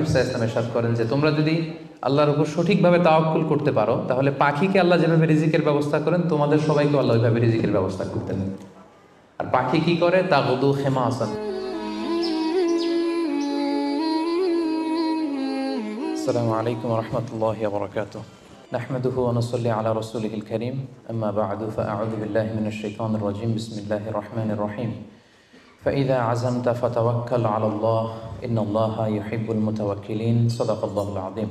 হাবিব সাল্লাল্লাহু আলাইহি ওয়াসাল্লাম ইরশাদ করেন যে তোমরা যদি আল্লাহর উপর সঠিকভাবে তাওয়াক্কুল করতে পারো তাহলে পাখিকে আল্লাহ যেভাবে রিজিকের ব্যবস্থা করেন তোমাদের সবাইকে আল্লাহ ওইভাবে রিজিকের ব্যবস্থা করতেন। আর পাখি কি করে? তাগুদু খিমাসান। আসসালামু আলাইকুম ওয়া রাহমাতুল্লাহি ওয়া বারাকাতুহু। নাহমাদুহু ওয়া নুসাল্লি আলা রাসূলিহিল কারীম। আম্মা বা'দু ফাআউযু বিল্লাহি মিনাশ শাইতানির রাজীম। বিসমিল্লাহির রাহমানির রাহিম। فإذا عزمت فتوكل على الله إن الله يحب المتوكلين صدق الله العظيم।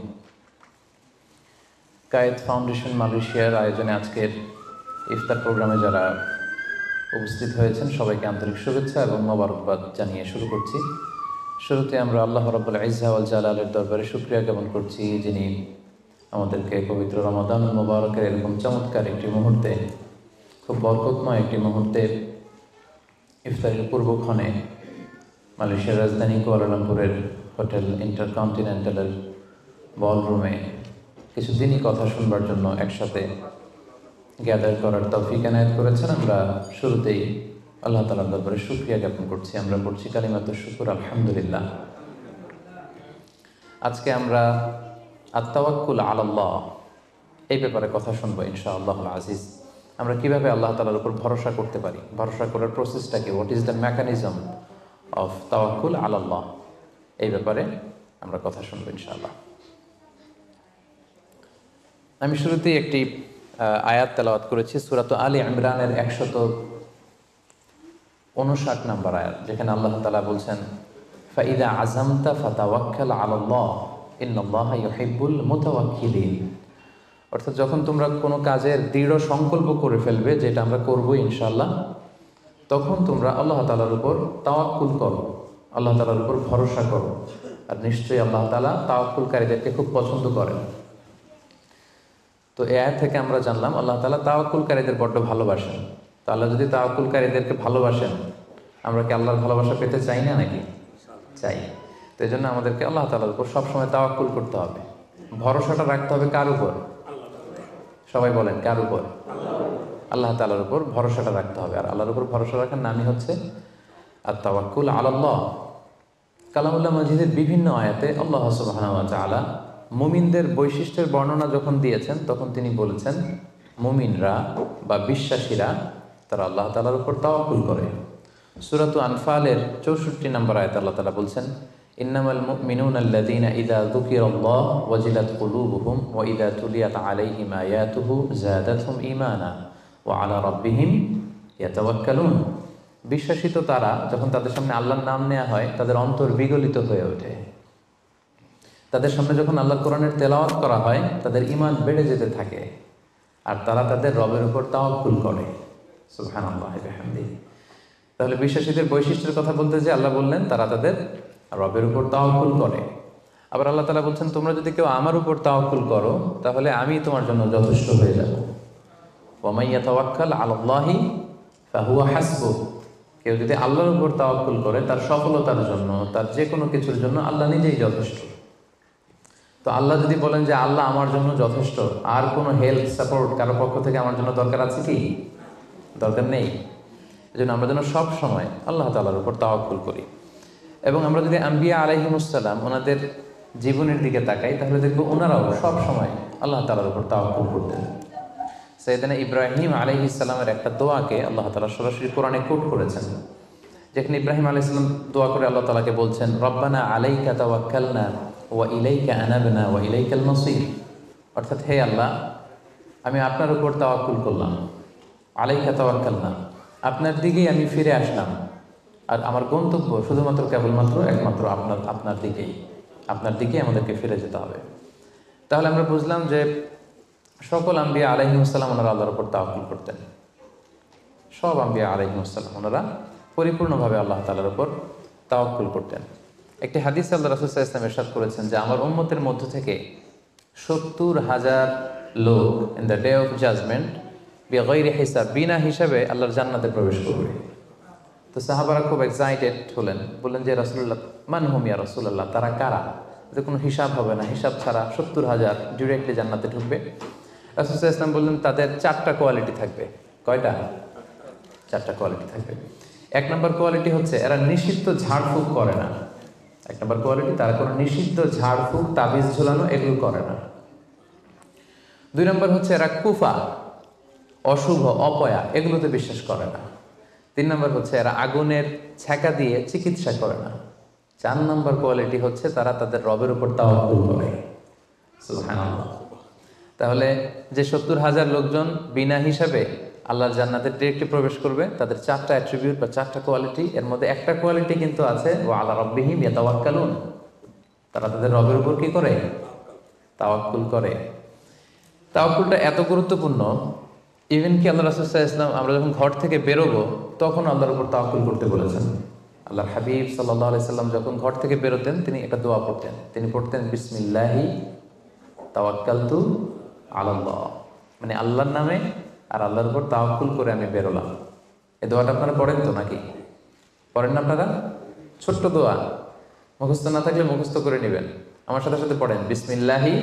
কায়েদ ফাউন্ডেশন মালয়েশিয়ার আয়োজনে আজকের ইফতার প্রোগ্রামে যারা উপস্থিত হয়েছেন সবাইকে আন্তরিক শুভেচ্ছা এবং মোবারকবাদ জানিয়ে শুরু করছি। শুরুতে আমরা আল্লাহ রাব্বুল ইজ্জা ওয়াল জালালের দরবারে শুকরিয়া জ্ঞাপন করছি, যিনি আমাদেরকে পবিত্র রমাদান মুবারকের এরকম চমৎকার একটি মুহূর্তে, খুব বরকতময় একটি মুহূর্তে ইফতারের পূর্বক্ষণে মালয়েশিয়ার রাজধানী কুয়ালালামপুরের হোটেল ইন্টারকন্টিনেন্টালের বলরুমে কিছুদিনই কথা শুনবার জন্য একসাথে গ্যাদার করার তৌফিক এনায়েত করেছেন। আমরা শুরুতেই আল্লাহ তাআলার দরবারে শুকরিয়া জ্ঞাপন করছি। আমরা পড়ছি কালিমাতুশ শুকর, আলহামদুলিল্লাহ। আজকে আমরা আত-তাওয়াক্কুল আলাল্লাহ এই ব্যাপারে কথা শুনবো ইনশাআল্লাহুল আজিজ। আমরা কিভাবে আল্লাহ তাআলার উপর ভরসা করতে পারি, ভরসা করার প্রসেসটা কি, what is the mechanism of তাওয়াক্কুল আলাল্লাহ, এই ব্যাপারে আমরা কথা শুনবো ইনশাআল্লাহ। আমি শুরুতেই একটি আয়াত তেলাওয়াত করেছি, সূরা আলে ইমরানের 159 নম্বর আয়াত, যেখানে আল্লাহ তাআলা বলছেন ফাইদা আযামতা ফাতাওয়াক্কাল আলাল্লাহ ইন্নাল্লাহা ইউহিব্বুল মুতাওয়াক্কিলিন। অর্থাৎ যখন তোমরা কোনো কাজের দৃঢ় সংকল্প করে ফেলবে যে এটা আমরা করবো ইনশাআল্লাহ, তখন তোমরা আল্লাহ তাআলার উপর তাওয়াক্কুল করো, আল্লাহ তাআলার উপর ভরসা করো। আর নিশ্চয়ই আল্লাহ তাআলা তাওয়াক্কুলকারীদেরকে খুব পছন্দ করেন। তো এই আয়াত থেকে আমরা জানলাম আল্লাহ তাআলা তাওয়াক্কুলকারীদের বড্ড ভালোবাসেন। তো আল্লাহ যদি তাওয়াক্কুলকারীদেরকে ভালোবাসেন, আমরা কি আল্লাহর ভালোবাসা পেতে চাই না নাকি? চাই। তো এই জন্য আমাদেরকে আল্লাহ তাআলার উপর সবসময় তাওয়াক্কুল করতে হবে, ভরসাটা রাখতে হবে। কার উপর? সবাই বলেন, কার উপর? আল্লাহ তাআলার উপর ভরসাটা রাখতে হবে। আর আল্লাহর উপর ভরসা রাখার নামই হচ্ছে আত-তাওয়াক্কুল আলাল্লাহ। কালামুল্লাহ মাজিদের বিভিন্ন আয়াতে আল্লাহ সুবহানাহু ওয়া তাআলা মুমিনদের বৈশিষ্ট্যের বর্ণনা যখন দিয়েছেন, তখন তিনি বলেছেন মুমিনরা বা বিশ্বাসীরা তারা আল্লাহ তাআলার উপর তাওয়াক্কুল করে। সূরাতুল আনফালের 64 নম্বর আয়াতে আল্লাহ তাআলা বলছেন ইন্নামাল মুমিনুনা আল্লাযীনা ইযা যুকিরাল্লাহু ওয়াজিলাত কুলুবুহুম ওয়া ইযা তুলিয়াত আলাইহিম আয়াতুহু যাদাতহুম ঈমানা ওয়া আলা রাব্বিহিম ইয়াতাওয়াক্কালুন। বিশ্বাসী তো তারা, যখন তাদের সামনে আল্লাহর নাম নেওয়া হয় তাদের অন্তর বিগলিত হয়ে ওঠে। তাদের সামনে যখন আল্লাহর কোরআনের তেলাওয়াত করা হয় তাদের ঈমান বেড়ে যেতে থাকে, আর তারা তাদের রবের উপর তাওয়াক্কুল করে। সুবহানাল্লাহি ওয়া বিহামদিহি। তাহলে বিশ্বাসীদের বৈশিষ্ট্যের কথা বলতে যে আল্লাহ বললেন তারা তাদের রবের উপর তাওয়াক্কুল করে। আবার আল্লাহ তাআলা বলছেন তোমরা যদি কেউ আমার উপর তাওয়াক্কুল করো তাহলে আমি তোমার জন্য যথেষ্ট হয়ে যাব। ওয়া মান ইয়াতাওয়াক্কাল আলাল্লাহি ফাহুয়া হাসবুহ। কেউ যদি আল্লাহর উপর তাওয়াক্কুল করে তার সফলতার জন্য, তার যে কোনো কিছুর জন্য আল্লাহ নিজেই যথেষ্ট। তো আল্লাহ যদি বলেন যে আল্লাহ আমার জন্য যথেষ্ট, আর কোনো হেল্প সাপোর্ট কারো পক্ষ থেকে আমার জন্য দরকার আছে কি? দরকার নেই। এজন্য আমরা যেন সব সময় আল্লাহ তাআলার উপর তাওয়াক্কুল করি। এবং আমরা যদি আম্বিয়া আলাইহিমুসসালাম ওনাদের জীবনের দিকে তাকাই তাহলে দেখব ওনারাও সব সময় আল্লাহ তাআলার উপর তাওয়াক্কুল করতেন। সাইয়েদনা ইব্রাহিম আলাইহিস সালামের একটা দোয়াকে আল্লাহ তাআলা সরাসরি কোরআনে কোট করেছেন, যেখানে ইব্রাহিম আলাইহিস সালাম দোয়া করে আল্লাহ তাআলাকে বলছেন রব্বানা আলাইকা তাওয়াক্কালনা ওয়া ইলাইকা আনাবনা ওয়া ইলাইকাল মাসির। অর্থাৎ হে আল্লাহ, আমি আপনার উপর তাওয়াক্কুল করলাম, আলাইকা তাওয়াক্কালনা, আপনার দিকেই আমি ফিরে আসলাম, আর আমার গন্তব্য শুধুমাত্র কেবলমাত্র একমাত্র আপনার দিকেই আমাদেরকে ফিরে যেতে হবে। তাহলে আমরা বুঝলাম যে সকল আম্বিয়া আলাইহিমুসসালাম ওনারা আল্লাহর উপর তাওয়াক্কুল করতেন। সব আম্বিয়া আলাইহিমুসসালাম ওনারা পরিপূর্ণভাবে আল্লাহ তাআলার উপর তাওয়াক্কুল করতেন। একটি হাদিস আল্লাহ রাসূল সাল্লাল্লাহু আলাইহি ওয়াসাল্লাম ইরশাদ করেছেন যে আমার উম্মতের মধ্য থেকে 70,000 লোক in the day of judgement বিগাইরি হিসাব, বিনা হিসাবে আল্লাহর জান্নাতে প্রবেশ করবে। তো সাহাবারা খুব এক্সাইটেড হলেন, বললেন যে রাসূলুল্লাহ মান হুম ইয়া রাসূলুল্লাহ, তারা কারা? যে কোনো হিসাব হবে না, হিসাব ছাড়া 70,000 ডিরেক্টলি জান্নাতে ঢুকবে। রাসূল সাল্লাল্লাহু আলাইহি ওয়াসাল্লাম বললেন তাদের 4টা কোয়ালিটি থাকবে। কয়টা? 4টা কোয়ালিটি থাকবে। 1 নম্বর কোয়ালিটি হচ্ছে এরা নিষিদ্ধ ঝাড়ফুঁক করে না। এক নম্বর কোয়ালিটি, তারা কোনো নিষিদ্ধ ঝাড়ফুঁক তাবিজ ঝোলানো এগুলো করে না। 2 নম্বর হচ্ছে এরা কুফা, অশুভ, অপয়া এগুলোতে বিশ্বাস করে না। 3 নম্বর হচ্ছে এরা আগুনের ছ্যাঁকা দিয়ে চিকিৎসা করে না। 4 নম্বর কোয়ালিটি হচ্ছে তারা তাদের রবের উপর তাওয়াক্কুল করে। সুবহানাল্লাহ। তাহলে যে 70,000 লোকজন বিনা হিসাবে আল্লাহর জান্নাতে ডিরেক্টলি প্রবেশ করবে, তাদের 4টা অ্যাট্রিবিউট বা 4টা কোয়ালিটি, এর মধ্যে একটা কোয়ালিটি কিন্তু আছে, ওয়া আলা রাব্বিহিম ইয়াতাওয়াক্কালুন, তারা তাদের রবের উপর কি করে? তাওয়াক্কুল করে। তাওয়াক্কুলটা এত গুরুত্বপূর্ণ, ইভেন কি আল্লাহ রাসূল সাল্লাল্লাহু আলাইহি ওয়াসাল্লাম আমরা যখন ঘর থেকে বেরোবো তখন আল্লাহর উপর তাওয়াক্কুল করতে বলেছেন। আল্লাহর হাবিব সাল্লাল্লাহু আলাইহি সাল্লাম যখন ঘর থেকে বেরোতেন তিনি একটা দোয়া পড়তেন, তিনি পড়তেন বিসমিল্লাহি তাওয়াক্কালতু আলাল্লাহ, মানে আল্লাহর নামে আর আল্লাহর উপর তাওয়াক্কুল করে আমি বেরোলাম। এই দোয়াটা আপনারা পড়েন তো নাকি? পড়েন না আপনারা? ছোট্ট দোয়া, মুখস্থ না থাকলে মুখস্থ করে নেবেন, আমার সাথে সাথে পড়েন বিসমিল্লাহি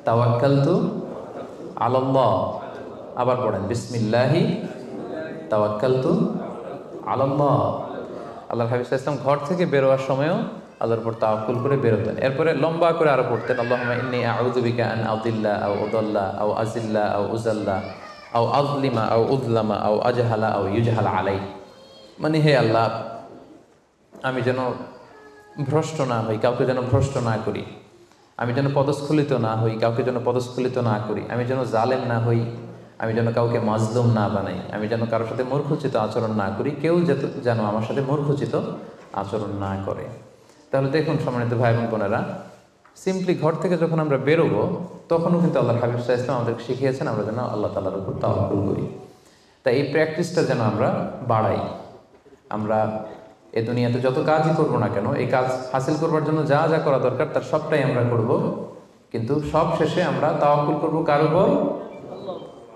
তাওয়াক্কালতু আলাল্লাহ। আবার পড়েন বিসমিল্লাহি তাওয়াক্কালতু আলাল্লাহ। আল্লাহর হাবিব সাল্লাল্লাহু আলাইহি ওয়াসাল্লাম ঘর থেকে বেরোয়ার সময়ও আল্লাহর উপর তাওয়াক্কুল করে বেরোতেন। এরপরে লম্বা করে আরো পড়তেন আল্লাহুম্মা ইন্নী আউযু বিকা আন আযিল্লা আও উযাল্লা আও আযিল্লা আও উযাল্লা আও আযলিমা আও উযলামা আও আজহালা আও ইউজহালা আলাই, মানে হে আল্লাহ আমি যেন ভ্রষ্ট না হই, কাউকে যেন ভ্রষ্ট না করি, আমি যেন পদস্খলিত না হই, কাউকে যেন পদস্খলিত না করি, আমি যেন জালেম না হই, আমি যেন কাউকে মাজলুম না বানাই, আমি যেন কারোর সাথে মূর্খোচিত আচরণ না করি, কেউ যেন আমার সাথে মূর্খোচিত আচরণ না করে। তাহলে দেখুন সম্মানিত ভাই এবং বোনেরা, সিম্পলি ঘর থেকে যখন আমরা বেরোবো তখনও কিন্তু আল্লাহর হাবিব সাল্লাল্লাহু আলাইহি ওয়াসাল্লাম আমাদেরকে শিখিয়েছেন আমরা যেন আল্লাহ তাআলার উপর তাওয়াক্কুল করি। তাই এই প্র্যাকটিসটা যেন আমরা বাড়াই। আমরা এ দুনিয়াতে যত কাজই করবো না কেন, এই কাজ হাসিল করবার জন্য যা যা করা দরকার তার সবটাই আমরা করব, কিন্তু সব শেষে আমরা তাওয়াক্কুল করবো কার উপর?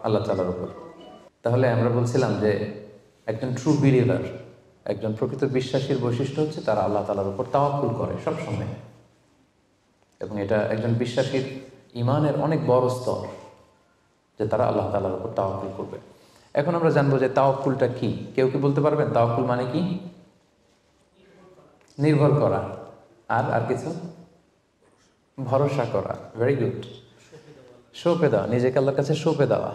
আল্লাহ তাআলার উপর। তাহলে আমরা বলছিলাম যে একজন ট্রু বিলিভার, একজন প্রকৃত বিশ্বাসীর বৈশিষ্ট্য হচ্ছে তারা আল্লাহ তাআলার উপর তাওয়াক্কুল করে সবসময়, এবং এটা একজন বিশ্বাসীর ঈমানের অনেক বড় স্তর যে তারা আল্লাহ তাআলার উপর তাওয়াক্কুল করবে। এখন আমরা জানবো যে তাওয়াক্কুলটা কি। কেউ কি বলতে পারবেন তাওয়াক্কুল মানে কি? নির্ভর করা, আর কিছু? ভরসা করা। Very good. সঁপে দেওয়া, নিজেকে আল্লাহর কাছে সঁপে দেওয়া,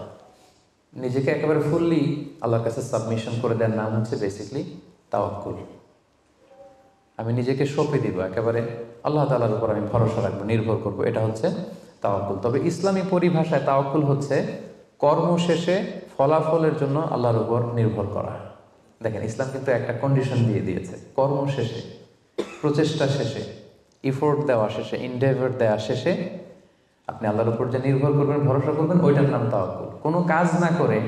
নিজেকে একেবারে ফুললি আল্লাহর কাছে সাবমিশন করে দেওয়ার নাম হচ্ছে বেসিকলি তাওয়াক্কুল। আমি নিজেকে সঁপে দিব, একেবারে আল্লাহ তাআলার উপর আমি ভরসা রাখবো, নির্ভর করব, এটা হচ্ছে তাওয়াক্কুল। তবে ইসলামী পরিভাষায় তাওয়াক্কুল হচ্ছে কর্ম শেষে ফলাফলের জন্য আল্লাহর উপর নির্ভর করা। দেখেন ইসলাম কিন্তু একটা কন্ডিশন দিয়ে দিয়েছে, কর্ম শেষে, প্রচেষ্টা শেষে, ইফোর্ট দেওয়া শেষে, ইনডেভার দেওয়া শেষে আপনি আল্লাহর উপর যে নির্ভর করবেন, ভরসা করবেন, ওইটার নাম তাওয়াক্কুল। কোনো কাজ না করে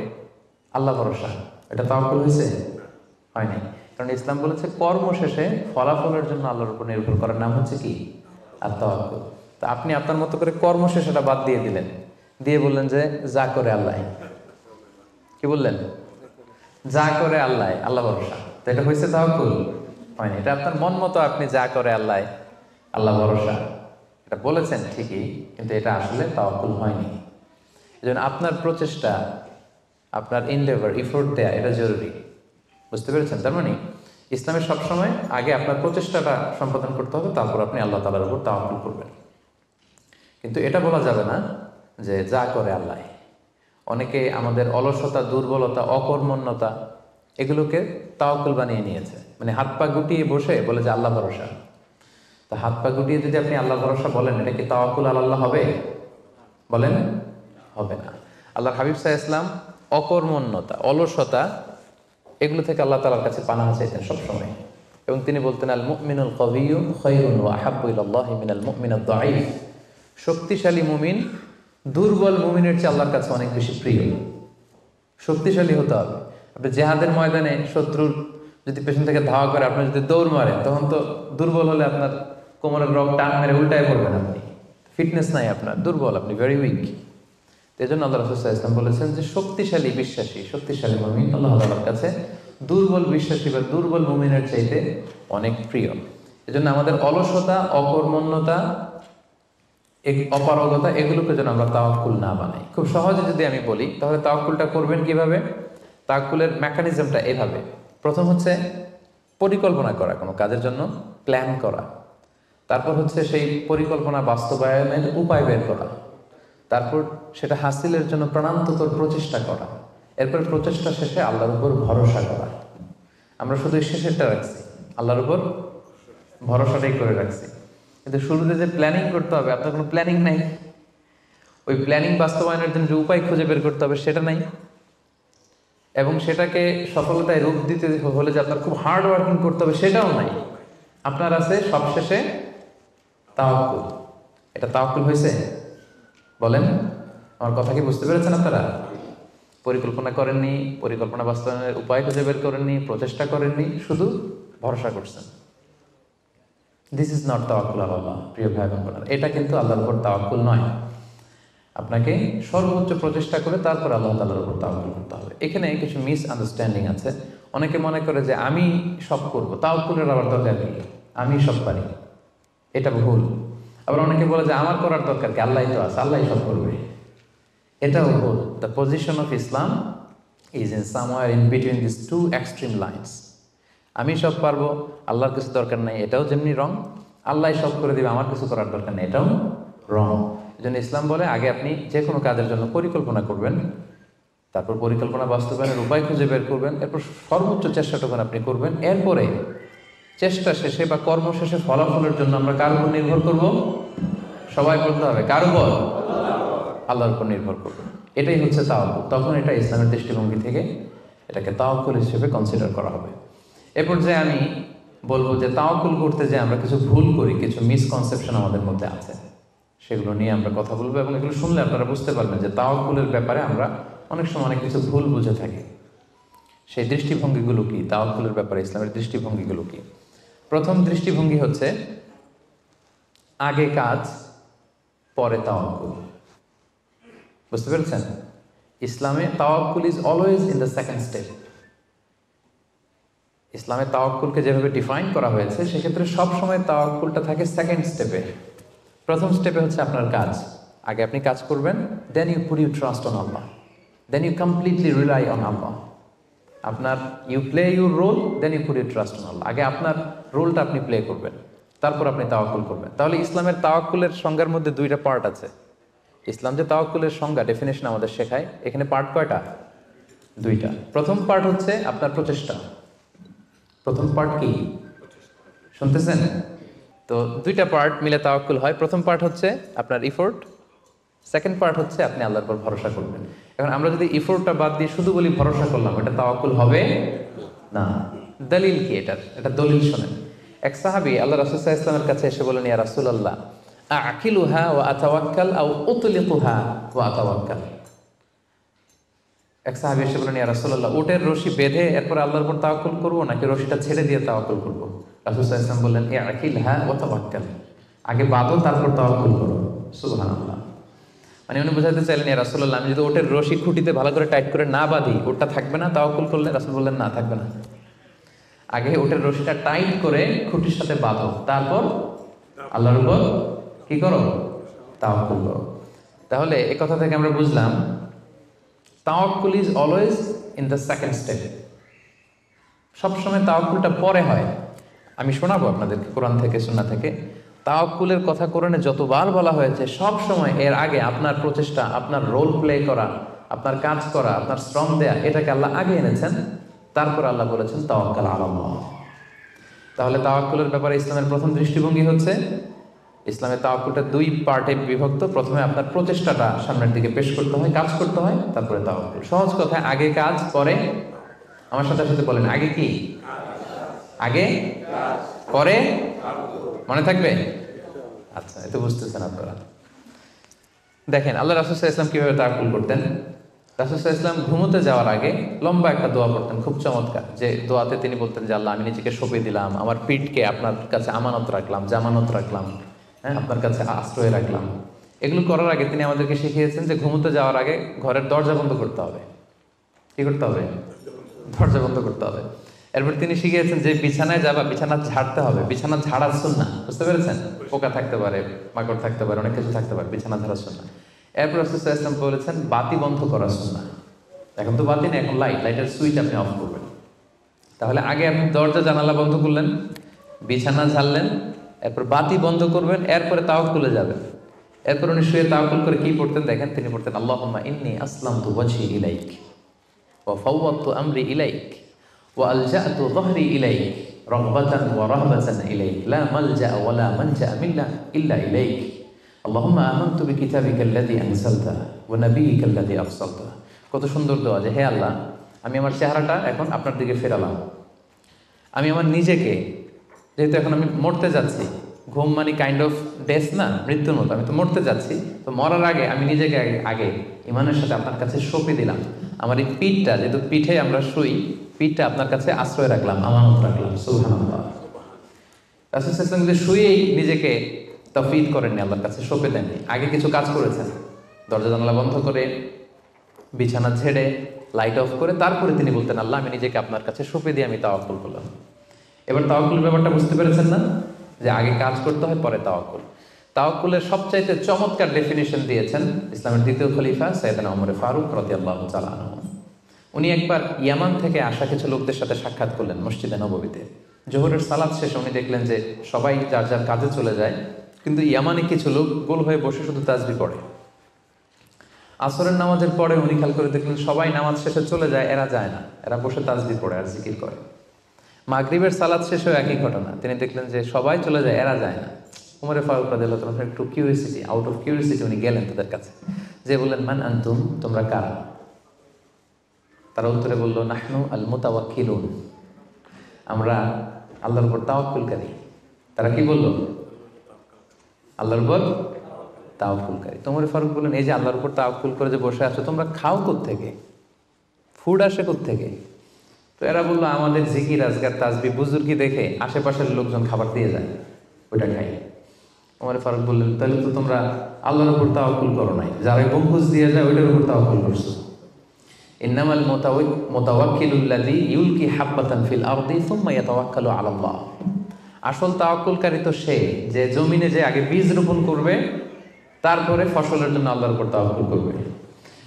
আল্লাহ ভরসা, এটা তাওয়াক্কুল হয়েছে? হয়নি। কারণ ইসলাম বলেছে কর্ম শেষে ফলাফলের জন্য আল্লাহর উপর নির্ভর করার নাম হচ্ছে কি? আর তাওয়াক্কুল। তা আপনি আপনার মতো করে কর্ম শেষেটা বাদ দিয়ে দিলেন, দিয়ে বললেন যে যা করে আল্লাহ। কি বললেন? যা করে আল্লাহ, আল্লাহ ভরসা। তো এটা হয়েছে তাওয়াক্কুল? হয়নি। এটা আপনার মন মতো আপনি যা করে আল্লাহ, আল্লাহ ভরসা এটা বলেছেন ঠিকই, কিন্তু এটা আসলে তাওয়াক্কুল হয়নি। এজন্য আপনার প্রচেষ্টা, আপনার ইনডেভার, ইফোর্ট দেয়া এটা জরুরি। বুঝতে পেরেছেন? তার মানে ইসলামে সবসময় আগে আপনার প্রচেষ্টাটা সম্পাদন করতে হবে, তারপর আপনি আল্লাহ তাআলার উপর তাওয়াক্কুল করবেন। কিন্তু এটা বলা যাবে না যে যা করে আল্লাহ। অনেকে আমাদের অলসতা, দুর্বলতা, অকর্মণ্যতা এগুলোকে তাওয়াক্কুল বানিয়ে নিয়েছে। মানে হাত পা গুটিয়ে বসে বলে যে আল্লাহ ভরসা। তো হাত পা গুটিয়ে যদি আপনি আল্লাহ ভরসা বলেন, এটা কি তাওয়াক্কুল আলাল্লাহ হবে? বলেন, হবে না। আল্লাহর হাবিব সাল্লাল্লাহু আলাইহি ওয়াসাল্লাম অকর্মণ্যতা, অলসতা এগুলো থেকে আল্লাহ তাআলার কাছে পানাহ চাইতেন সবসময়, এবং তিনি বলতেন আল মুমিনুল কবিয়্যু খায়রুন ওয়া আহাব্বু ইলাল্লাহি মিনাল মুমিনিদ দাঈফ। শক্তিশালী মুমিন দুর্বল মুমিনের চেয়ে আল্লাহর কাছে অনেক বেশি প্রিয়। শক্তিশালী হতে হবে। আপনি জিহাদের ময়দানে শত্রুর যদি পেছন থেকে ধাওয়া করে আপনি যদি দৌড় মারেন, তখন তো দুর্বল হলে আপনার কোমরের রগ টান মেরে উল্টায় পড়বেন, আপনি ফিটনেস নাই, আপনার দুর্বল, আপনি ভেরি উইক। এই জন্য আল্লাহ রাসূল সাল্লাল্লাহু আলাইহি ওয়াসাল্লাম বলেছেন যে শক্তিশালী বিশ্বাসী, শক্তিশালী মুমিন আল্লাহ তাআলার কাছে দুর্বল বিশ্বাসী বা দুর্বল মুমিনের চাইতে অনেক প্রিয়। এজন্য আমাদের অলসতা, অকর্মণ্যতা, অপারগতা এগুলোকে যেন আমরা তাওয়াক্কুল না বানাই। খুব সহজে যদি আমি বলি, তাহলে তাওয়াক্কুলটা করবেন কিভাবে? তাওয়াক্কুলের মেকানিজমটা এভাবে। প্রথম হচ্ছে পরিকল্পনা করা, কোনো কাজের জন্য প্ল্যান করা, তারপর হচ্ছে সেই পরিকল্পনা বাস্তবায়নের উপায় বের করা, তারপর সেটা হাসিলের জন্য প্রাণান্তকর প্রচেষ্টা করা, এরপর প্রচেষ্টা শেষে আল্লাহর উপর ভরসা করা। আমরা শুধু শেষেরটা রাখছি, আল্লাহর উপর ভরসাটাই করে রাখছি, কিন্তু শুরুতে যে প্ল্যানিং করতে হবে, আপনার কোনো প্ল্যানিং নাই। ওই প্ল্যানিং বাস্তবায়নের জন্য যে উপায় খুঁজে বের করতে হবে সেটা নাই, এবং সেটাকে সফলতায় রূপ দিতে হলে যে আপনার খুব হার্ড ওয়ার্কিং করতে হবে সেটাও নাই। আপনার আছে সবশেষে তাওয়াক্কুল। এটা তাওয়াক্কুল হয়েছে? বলেন, আমার কথা কি বুঝতে পেরেছেন আপনারা? পরিকল্পনা করেননি, পরিকল্পনা বাস্তবায়নের উপায় খুঁজে বের করেননি, প্রচেষ্টা করেননি, শুধু ভরসা করছেন। দিস ইজ নট তাওয়াক্কুল আল্লাহ। প্রিয় ভাই বোনেরা, এটা কিন্তু আল্লাহর উপর তাওয়াক্কুল নয়। আপনাকে সর্বোচ্চ প্রচেষ্টা করে তারপর আল্লাহ তাআলার উপর তাওয়াক্কুল করতে হবে। এখানে কিছু মিস আন্ডারস্ট্যান্ডিং আছে। অনেকে মনে করে যে আমি সব করব, তাওয়াক্কুলের আবার দরকার কি, আমি সব পারি, এটা ভুল। আবার অনেকে বলে যে আমার করার দরকার কি, আল্লাহই তো আছে, আল্লাহই সব করবে, এটাও ভুল। The position of Islam is in somewhere in between this two extreme lines. আমি সব পারবো, আল্লাহর কিছু দরকার নেই, এটাও যেমনি রং। আল্লাহ সব করে দিবে, আমার কিছু করার দরকার নেই, এটাও রং। এই জন্য ইসলাম বলে আগে আপনি যে কোনো কাজের জন্য পরিকল্পনা করবেন, তারপর পরিকল্পনা বাস্তবায়নের উপায় খুঁজে বের করবেন, এরপর সর্বোচ্চ চেষ্টাটুকু আপনি করবেন। এরপরে চেষ্টা শেষে বা কর্ম শেষে ফলাফলের জন্য আমরা কার উপর নির্ভর করব? সবাই বলতে হবে কার উপর? আল্লাহর উপর নির্ভর করব। এটাই হচ্ছে তাওয়াক্কুল। তখন এটা ইসলামের দৃষ্টিভঙ্গি থেকে এটাকে তাওয়াক্কুল হিসেবে কনসিডার করা হবে। এরপর যে আমি বলবো যে তাওয়াক্কুল করতে যে আমরা কিছু ভুল করি, কিছু মিসকনসেপশন আমাদের মধ্যে আছে, সেগুলো নিয়ে আমরা কথা বলবো, এবং এগুলো শুনলে আপনারা বুঝতে পারবেন যে তাওয়াক্কুলের ব্যাপারে আমরা অনেক সময় অনেক কিছু ভুল বুঝে থাকি। সেই দৃষ্টিভঙ্গিগুলো কি, তাওয়াক্কুলের ব্যাপারে ইসলামের দৃষ্টিভঙ্গিগুলো কি? প্রথম দৃষ্টিভঙ্গি হচ্ছে আগে কাজ পরে তাওয়াক্কুল। বুঝতে পেরেছেন? ইসলামে তাওয়াক্কুল is always in the second step. ইসলামে তাওয়াক্কুলকে যেভাবে ডিফাইন করা হয়েছে, সেক্ষেত্রে সবসময় তাওয়াক্কুলটা থাকে সেকেন্ড স্টেপে। প্রথম স্টেপে হচ্ছে আপনার কাজ, আগে আপনি কাজ করবেন, then you put you trust on Allah, then you completely rely on Allah. আপনার you play your role, then you put you trust on Allah. আগে আপনার রোলটা আপনি প্লে করবেন, তারপর আপনি তাওয়াক্কুল করবেন। তাহলে ইসলামের তাওয়াক্কুলের সংজ্ঞার মধ্যে দুইটা পার্ট আছে। ইসলাম যে তাওয়াক্কুলের সংজ্ঞা, ডেফিনেশন আমাদের শেখায়, এখানে পার্ট কয়টা? দুইটা। প্রথম পার্ট হচ্ছে আপনার প্রচেষ্টা। প্রথম পার্ট কি শুনতেছেন? তো দুইটা পার্ট মিলে তাওয়াক্কুল হয়। প্রথম পার্ট হচ্ছে আপনার ইফোর্ট, সেকেন্ড পার্ট হচ্ছে আপনি আল্লাহর উপর ভরসা করবেন। এখন আমরা যদি ইফোর্টটা বাদ দিয়ে শুধু বলি ভরসা করলাম, এটা তাওয়াক্কুল হবে না। দলিল কি এটার? এটা দলিল শোনেন। এক সাহাবী আল্লাহ রাসূল সাল্লাল্লাহু আলাইহি ওয়াসাল্লামের কাছে এসে বলেন, ইয়া রাসূলুল্লাহ, আকিলুহা ওয়া আতাওয়াক্কাল আও উতলিকুহা ওয়া আতাওয়াক্কাল। এক সাহাবী এসে বলেন, ইয়া রাসূলুল্লাহ, উটের রশি বেঁধে এরপর আল্লাহর উপর তাওয়াক্কুল করবো, নাকি রশিটা ছেড়ে দিয়ে তাওয়াক্কুল করবো? রাসূল সাল্লাল্লাহু আলাইহি ওয়াসাল্লাম বললেন, আকিলহা ওয়া তাওয়াক্কাল, আগে বাঁধো তারপর তাওয়াক্কুল করো। সুবহানাল্লাহ। মানে উনি বোঝাতে চাইলেন, ইয়া রাসূলুল্লাহ, আমি যদি ওটের রশি খুঁটিতে ভালো করে টাইট করে না বাঁধি, ওটা থাকবে না তাওয়াক্কুল করলে? রাসূল বললেন, না, থাকবে না। আগে ওটের রশিটা টাইট করে খুঁটির সাথে বাঁধো, তারপর আল্লাহর উপর কি করো? তাওয়াক্কুল করো। তাহলে এই কথা থেকে আমরা বুঝলাম তাওয়াক্কুল is always in the second step. সবসময় তাওয়াক্কুলটা পরে হয়। আমি শোনাবো আপনাদেরকে কোরআন থেকে, সুন্নাহ থেকে। তাওয়াক্কুলের কথা কোরআনে যতবার বলা হয়েছে, সব সময় এর আগে আপনার প্রচেষ্টা, আপনার রোল প্লে করা, আপনার কাজ করা, আপনার শ্রম দেয়া, এটাকে আল্লাহ আগে এনেছেন, তারপর আল্লাহ বলেছেন তাওয়াক্কাল আলাল্লাহ। তাহলে তাওয়াক্কুলের ব্যাপারে ইসলামের প্রথম দৃষ্টিভঙ্গি হচ্ছে, ইসলামের তাওয়াক্কুলটা দুই পার্টে বিভক্ত। প্রথমে আপনার প্রচেষ্টাটা সামনের দিকে পেশ করতে হয়, কাজ করতে হয়, তারপরে তাওয়াক্কুল। সহজ কথায় আগে কাজ পরে, আমার সাথে সাথে বলেন, আগে কি? আগে পরে, মনে থাকবে? আচ্ছা, এত বুঝতেছেন আপনারা। দেখেন আল্লাহ রাসূল সাল্লাল্লাহু আলাইহি ওয়াসাল্লাম কিভাবে তাওয়াক্কুল করতেন। রাসূল সাল্লাল্লাহু আলাইহি ওয়াসাল্লাম ঘুমোতে যাওয়ার আগে লম্বা একটা দোয়া পড়তেন, খুব চমৎকার। যে দোয়াতে তিনি বলতেন যে, আল্লাহ, আমি নিজেকে সঁপে দিলাম, আমার পিঠকে আপনার কাছে আমানত রাখলাম, জামানত রাখলাম, হ্যাঁ, আপনার কাছে আশ্রয় রাখলাম। এগুলো করার আগে তিনি আমাদেরকে শিখিয়েছেন যে ঘুমোতে যাওয়ার আগে ঘরের দরজা বন্ধ করতে হবে। কি করতে হবে? দরজা বন্ধ করতে হবে। এরপর তিনি শিখিয়েছেন যে বিছানায় যাবা, বিছানা ঝাড়তে হবে। বিছানা ঝাড়ার সুন্নাহ, বুঝতে পেরেছেন? পোকা থাকতে পারে, মাকড় থাকতে পারে, অনেক কিছু থাকতে পারে, বিছানা ঝাড়ার সুন্নাহ। এরপর রাসূল সাল্লাল্লাহু আলাইহি ওয়াসাল্লাম বলেছেন বাতি বন্ধ করার সুন্নাহ। এখন তো বাতি নেই, এখন লাইটের সুইচ আপনি অফ করবেন। তাহলে আগে আপনি দরজা জানালা বন্ধ করলেন, বিছানা ঝাড়লেন, এরপর বাতি বন্ধ করবেন, এরপরে তাওয়াক্কুলে যাবেন। এরপর উনি শুয়ে তাওয়াক্কুল করে কি পড়তেন দেখেন, তিনি পড়তেন আল্লাহুম্মা ইন্নী আসলামতু ওয়াজহি ইলাইক ওয়া ফাওয়াদতু আমরি ইলাইক ওয়া আলজা'তু যহরি ইলাইক রাগবাতান ওয়া রাহবাতান ইলাইক লা মালজা ওয়া লা মানজা ইল্লা ইলাইক আল্লাহুম্মা আমানতু বিকিতাবিকা আল্লাযী আনজালতা ওয়া নাবিয়্যিকা আল্লাযী আরসালতা। কত সুন্দর দোয়া যে হে আল্লাহ, আমি আমার চেহারাটা এখন আপনার দিকে ফেরালাম। আমি আমার নিজেকে, যেহেতু এখন আমি মরতে যাচ্ছি, ঘুম মানে কাইন্ড অফ ডেথ না, মৃত্যুর মতো, আমি তো মরতে যাচ্ছি, তো মরার আগে আমি নিজেকে আগে ইমানের সাথে আপনার কাছে সঁপে দিলাম। আমার এই পিঠটা, যেহেতু পিঠে আমরা শুই, পিঠটা আপনার কাছে আশ্রয় রাখলাম, আমানত রাখলাম। সুবহানাল্লাহ। রাসূল সাল্লাল্লাহু আলাইহি ওয়াসাল্লাম শুয়েই নিজেকে তাফওয়ীদ করেননি, আল্লাহর কাছে সঁপে দেননি, আগে কিছু কাজ করেছেন। দরজা জানালা বন্ধ করে, বিছানা ঝেড়ে, লাইট অফ করে, তারপরে তিনি বলতেন আল্লাহ, আমি নিজেকে আপনার কাছে সঁপে দিয়ে আমি তাওয়াক্কুল করলাম। এবার তাওয়াক্কুলের ব্যাপারটা বুঝতে পেরেছেন না, যে আগে কাজ করতে হয় পরে তাওয়াক্কুল। তাওয়াক্কুলের সবচাইতে চমৎকার ডেফিনিশন দিয়েছেন ইসলামের দ্বিতীয় খলিফা সাইয়েদনা ওমর ফারুক রাদিয়াল্লাহু তাআলা আনহু। উনি একবার ইয়ামান থেকে আসা কিছু লোকদের সাথে সাক্ষাৎ করলেন মসজিদে নববীতে। জোহরের সালাত শেষে উনি দেখলেন যে সবাই যার যার কাজে চলে যায়, কিন্তু ইয়ামানে কিছু লোক গোল হয়ে বসে শুধু তাসবিহ পড়ে। আসরের নামাজের পরে উনি খেয়াল করে দেখলেন সবাই নামাজ শেষে চলে যায়, এরা যায় না, এরা বসে তাসবিহ পড়ে আর জিকির করে। মাগরিবের সালাত শেষেও একই ঘটনা, তিনি দেখলেন যে সবাই চলে যায়, এরা যায় না। ওমর ফারুক রাদিয়াল্লাহু তাআলা একটু কিউরিয়াসিটি, আউট অফ কিউরিয়াসিটি উনি গেলেন তাদের কাছে, যে বললেন মান আনতুম, তোমরা কারা? তারা উত্তরে বলল নাহনু আল মুতাওয়াক্কিলুন, আমরা আল্লাহর উপর তাওয়াক্কুলকারী। তারা কি বলল? আল্লাহর উপর তাওয়াক্কুলকারী। ওমর ফারুক বললেন এই যে আল্লাহর উপর তাওয়াক্কুল করে যে বসে আছো, তোমরা খাও কোত্থেকে? ফুড আসে কোত্থেকে? তো এরা বললো আমাদের জিকির আজকার তাসবিহ বুজুর্গি দেখে আশেপাশের লোকজন খাবার দিয়ে যায়, ওইটা খাই। ওমর ফারুক বললেন তাহলে তো তোমরা আল্লাহর উপর তাওয়াক্কুল করো নাই, যারা গম্বুজ দিয়ে যায় ওইটার উপর তাওয়াক্কুল করছো। ইন্নামাল মুতাওয়াক্কিলুল্লাযী ইউলকি হাব্বাতান ফিল আরদি সুম্মা ইয়াতাওয়াক্কালু আলাল্লাহ। আসল তাওয়াক্কুলকারী তো সে, যে জমিনে যে আগে বীজ রোপণ করবে, তারপরে ফসলের জন্য আল্লাহর উপর তাওয়াক্কুল করবে।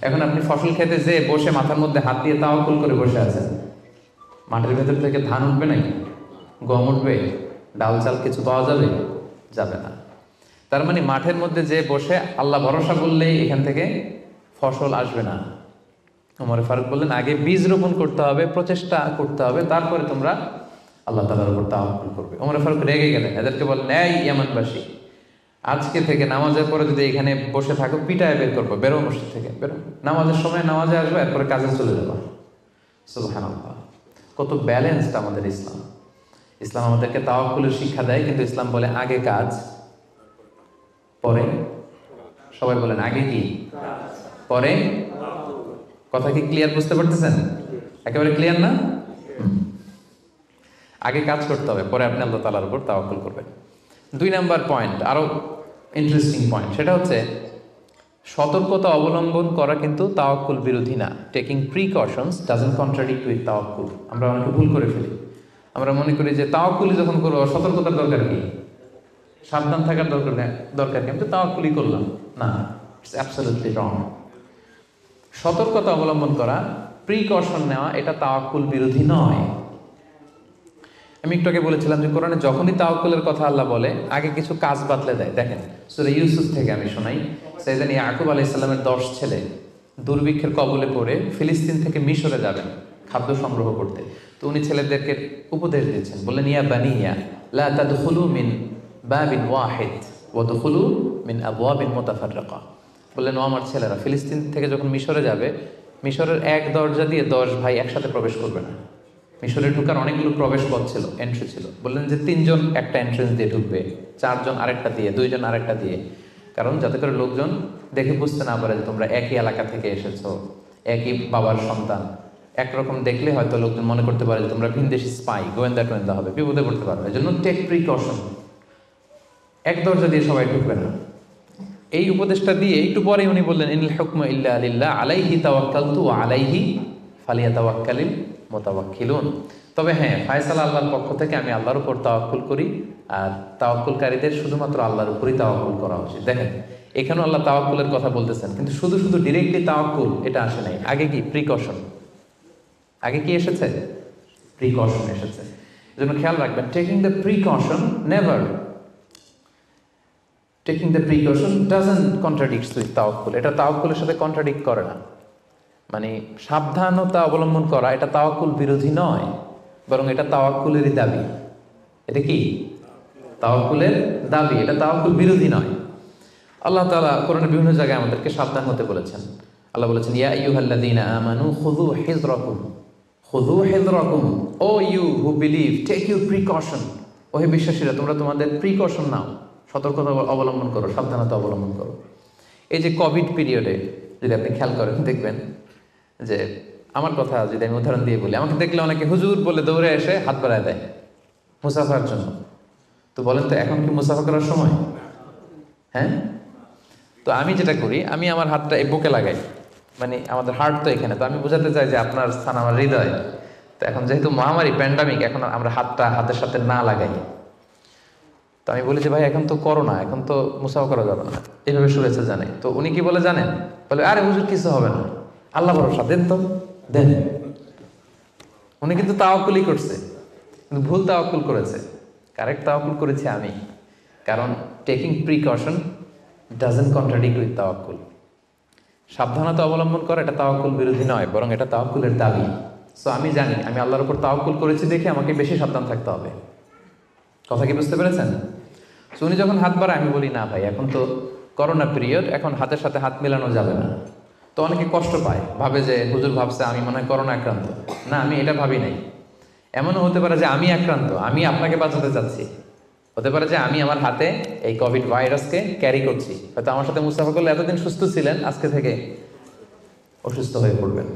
এখন আপনি ফসল খেতে যে বসে মাথার মধ্যে হাত দিয়ে তাওয়াক্কুল করে বসে আছেন, মাটির ভেতর থেকে ধান উঠবে নাকি? গম উঠবে? ডাল চাল কিছু পাওয়া যাবে? যাবে না। তার মানে মাঠের মধ্যে যে বসে আল্লাহ ভরসা বললেই এখান থেকে ফসল আসবে না। ওমর ফারুক বললেন আগে বীজ রোপণ করতে হবে, প্রচেষ্টা করতে হবে, তারপরে তোমরা আল্লাহ তাআলার উপর তাওয়াক্কুল করবে। ওমর ফারুক রেগে গেলেন, এদেরকে বললেন এই ইয়ামানবাসী, আজকে থেকে নামাজের পরে যদি এখানে বসে থাকো পিটায় বের করবো, বেরো মসজিদ থেকে, বেরো। নামাজের সময় নামাজে আসবে, এরপরে কাজে চলে যাবো। সুবহানাল্লাহ। কত ব্যালেন্সড আমাদের ইসলাম। ইসলাম আমাদেরকে তাওয়াক্কুলের শিক্ষা দেয়, কিন্তু ইসলাম বলে আগে কাজ পরে। সবাই বলেন আগে কি পরে? কথা কি ক্লিয়ার বুঝতে পারতেছেন? একেবারে ক্লিয়ার না? আগে কাজ করতে হবে, পরে আপনি আল্লাহ তাআলার উপর তাওয়াক্কুল করবেন। 2 নাম্বার পয়েন্ট, আরো ইন্টারেস্টিং পয়েন্ট, সেটা হচ্ছে সতর্কতা অবলম্বন করা কিন্তু তাওয়াক্কুল বিরোধী না। Taking precautions doesn't contradict with তাওয়াক্কুল। আমরা অনেকে ভুল করে ফেলি, আমরা মনে করি যে তাওয়াক্কুলই যখন করবো সতর্কতার দরকার কি, সাবধান থাকার দরকার কি, আমি তো তাওয়াক্কুলই করলাম। না, ইটস অ্যাবসলিউটলি রং। সতর্কতা অবলম্বন করা, প্রিকশন নেওয়া, এটা তাওয়াক্কুল বিরোধী নয়। আমি একটু আগে বলেছিলাম যে কোরআনে যখনই তাওয়াক্কুলের কথা আল্লাহ বলে আগে কিছু কাজ বাতলে দেয়। দেখেন সূরা ইউসুফ থেকে আমি শোনাই, সাইয়েদনা ইয়াকুব আলাইহিস সালামের 10 ছেলে দুর্ভিক্ষের কবলে পড়ে ফিলিস্তিন থেকে মিশরে যাবেন খাদ্য সংগ্রহ করতে। তো উনি ছেলেদেরকে উপদেশ দিচ্ছেন, বললেন ইয়া বানিয়া লা তাদখুলু মিন বাবিন ওয়াহিদ ওয়া দুখুলু মিন আবওয়াবিন মুতাফাররিকা। বললেন ও আমার ছেলেরা, ফিলিস্তিন থেকে যখন মিশরে যাবে, মিশরের এক দরজা দিয়ে 10 ভাই একসাথে প্রবেশ করবে না। মিশরে ঢুকার অনেকগুলো প্রবেশ পথ ছিল, এন্ট্রি ছিল। বললেন যে 3 জন একটা এন্ট্রেন্স দিয়ে ঢুকবে, 4 জন আরেকটা দিয়ে, 2 জন আরেকটা দিয়ে, কারণ যাতে করে লোকজন দেখে বুঝতে না পারে যে তোমরা একই এলাকা থেকে এসেছো, একই বাবার সন্তান। একরকম দেখলে হয়তো লোকজন মনে করতে পারে যে তোমরা ভিনদেশি স্পাই, গোয়েন্দা হবে, বিপদে পড়তে পারবে। এই জন্য টেক প্রিকশন, এক দরজা দিয়ে সবাই ঢুকবে না। এই উপদেশটা দিয়ে একটু পরে উনি বললেন ইনিল হুকমু ইল্লা লিল্লাহ আলাইহি তাওয়াক্কালতু ওয়া আলাইহি ফালিয়াতাওয়াক্কালিল মুতাওয়াক্কিলুন। তবে হ্যাঁ, ফায়সালা আল্লাহর পক্ষ থেকে, আমি আল্লাহর উপর তাওয়াক্কুল করি, আর তাওয়াক্কুলকারীদের শুধুমাত্র আল্লাহর উপরই তাওয়াক্কুল করা উচিত। দেখেন এখানেও আল্লাহ তাওয়াক্কুলের কথা বলতেছেন, কিন্তু শুধু ডিরেক্টলি তাওয়াক্কুল এটা আসে নাই। আগে কি প্রিকশন, আগে কি এসেছে? প্রিকশন এসেছে। এজন্য খেয়াল রাখবেন, taking the precaution never, taking the precaution doesn't contradicts with তাওয়াক্কুল। এটা তাওয়াক্কুলের সাথে কন্ট্রাডিক্ট করে না। মানে সাবধানতা অবলম্বন করা এটা তাওয়াক্কুল বিরোধী নয়, বরং এটা তাওয়াক্কুলেরই দাবি। এটা কি তাওয়াক্কুলের দাবি, এটা তাওয়াক্কুল বিরোধী নয়। আল্লাহ তাআলা কোরআনের বিভিন্ন জায়গায় আমাদেরকে সাবধান হতে বলেছেন। আল্লাহ বলেছেন, ইয়া আইয়ুহাল্লাযীনা আমানু খুযু হিযরাকুম, খুযু হিযরাকুম, O you who believe, take your precaution. ও হে বিশ্বাসীরা, তোমরা তোমাদের প্রিকশন নাও, সতর্কতা অবলম্বন করো, সাবধানতা অবলম্বন করো। এই যে কোভিড পিরিয়ডে যদি আপনি খেয়াল করেন, দেখবেন যে আমার কথা যদি আমি উদাহরণ দিয়ে বলি, আমাকে দেখলে অনেকে হুজুর বলে দৌড়ে এসে হাত বাড়ায় দেয় মুসাফার জন্য। তো বলেন তো এখন কি মুসাফা করার সময়? হ্যাঁ। তো আমি যেটা করি, আমি আমার হাতটা এই বুকে লাগাই, মানে আমাদের হার্ট তো এখানে, তো আমি বোঝাতে চাই যে আপনার স্থান আমার হৃদয়। তো এখন যেহেতু মহামারী প্যান্ডামিক, এখন আমরা হাতটা হাতের সাথে না লাগাই। তো আমি বলি যে ভাই এখন তো করোনা, এখন তো মুসাফা করা যাবে না, এইভাবে শুভেচ্ছা জানাই। তো উনি কি বলে জানেন? বলে আরে হুজুর কিছু হবে না, আল্লাহ ভরসা, দেন তো দেন। উনি কিন্তু তাওয়াক্কুলই করছে, কিন্তু ভুল তাওয়াক্কুল করেছে। কারেক্ট তাওয়াক্কুল করেছি আমি, কারণ taking precaution doesn't contradict with তাওয়াক্কুল। সাবধানতা অবলম্বন করা এটা তাওয়াক্কুল বিরোধী নয়, বরং এটা তাওয়াক্কুলের দাবি। সো আমি জানি আমি আল্লাহর উপর তাওয়াক্কুল করেছি দেখে আমাকে বেশি সাবধান থাকতে হবে। কথা কি বুঝতে পেরেছেন? সো উনি যখন হাত বাড়ায়, আমি বলি না ভাই এখন তো করোনা পিরিয়ড, এখন হাতের সাথে হাত মেলানো যাবে না। তো অনেকে কষ্ট পায়, ভাবে যে হুজুর ভাবছে আমি মনে হয় করোনা আক্রান্ত। না, আমি এটা ভাবি নাই। এমনও হতে পারে যে আমি আক্রান্ত, আমি আপনাকে বাঁচাতে চাচ্ছি। হতে পারে যে আমি আমার হাতে এই কোভিড ভাইরাসকে ক্যারি করছি। হয়তো আমার সাথে মুসাফা করলে এতদিন সুস্থ ছিলেন, আজকে থেকে অসুস্থ হয়ে পড়বেন।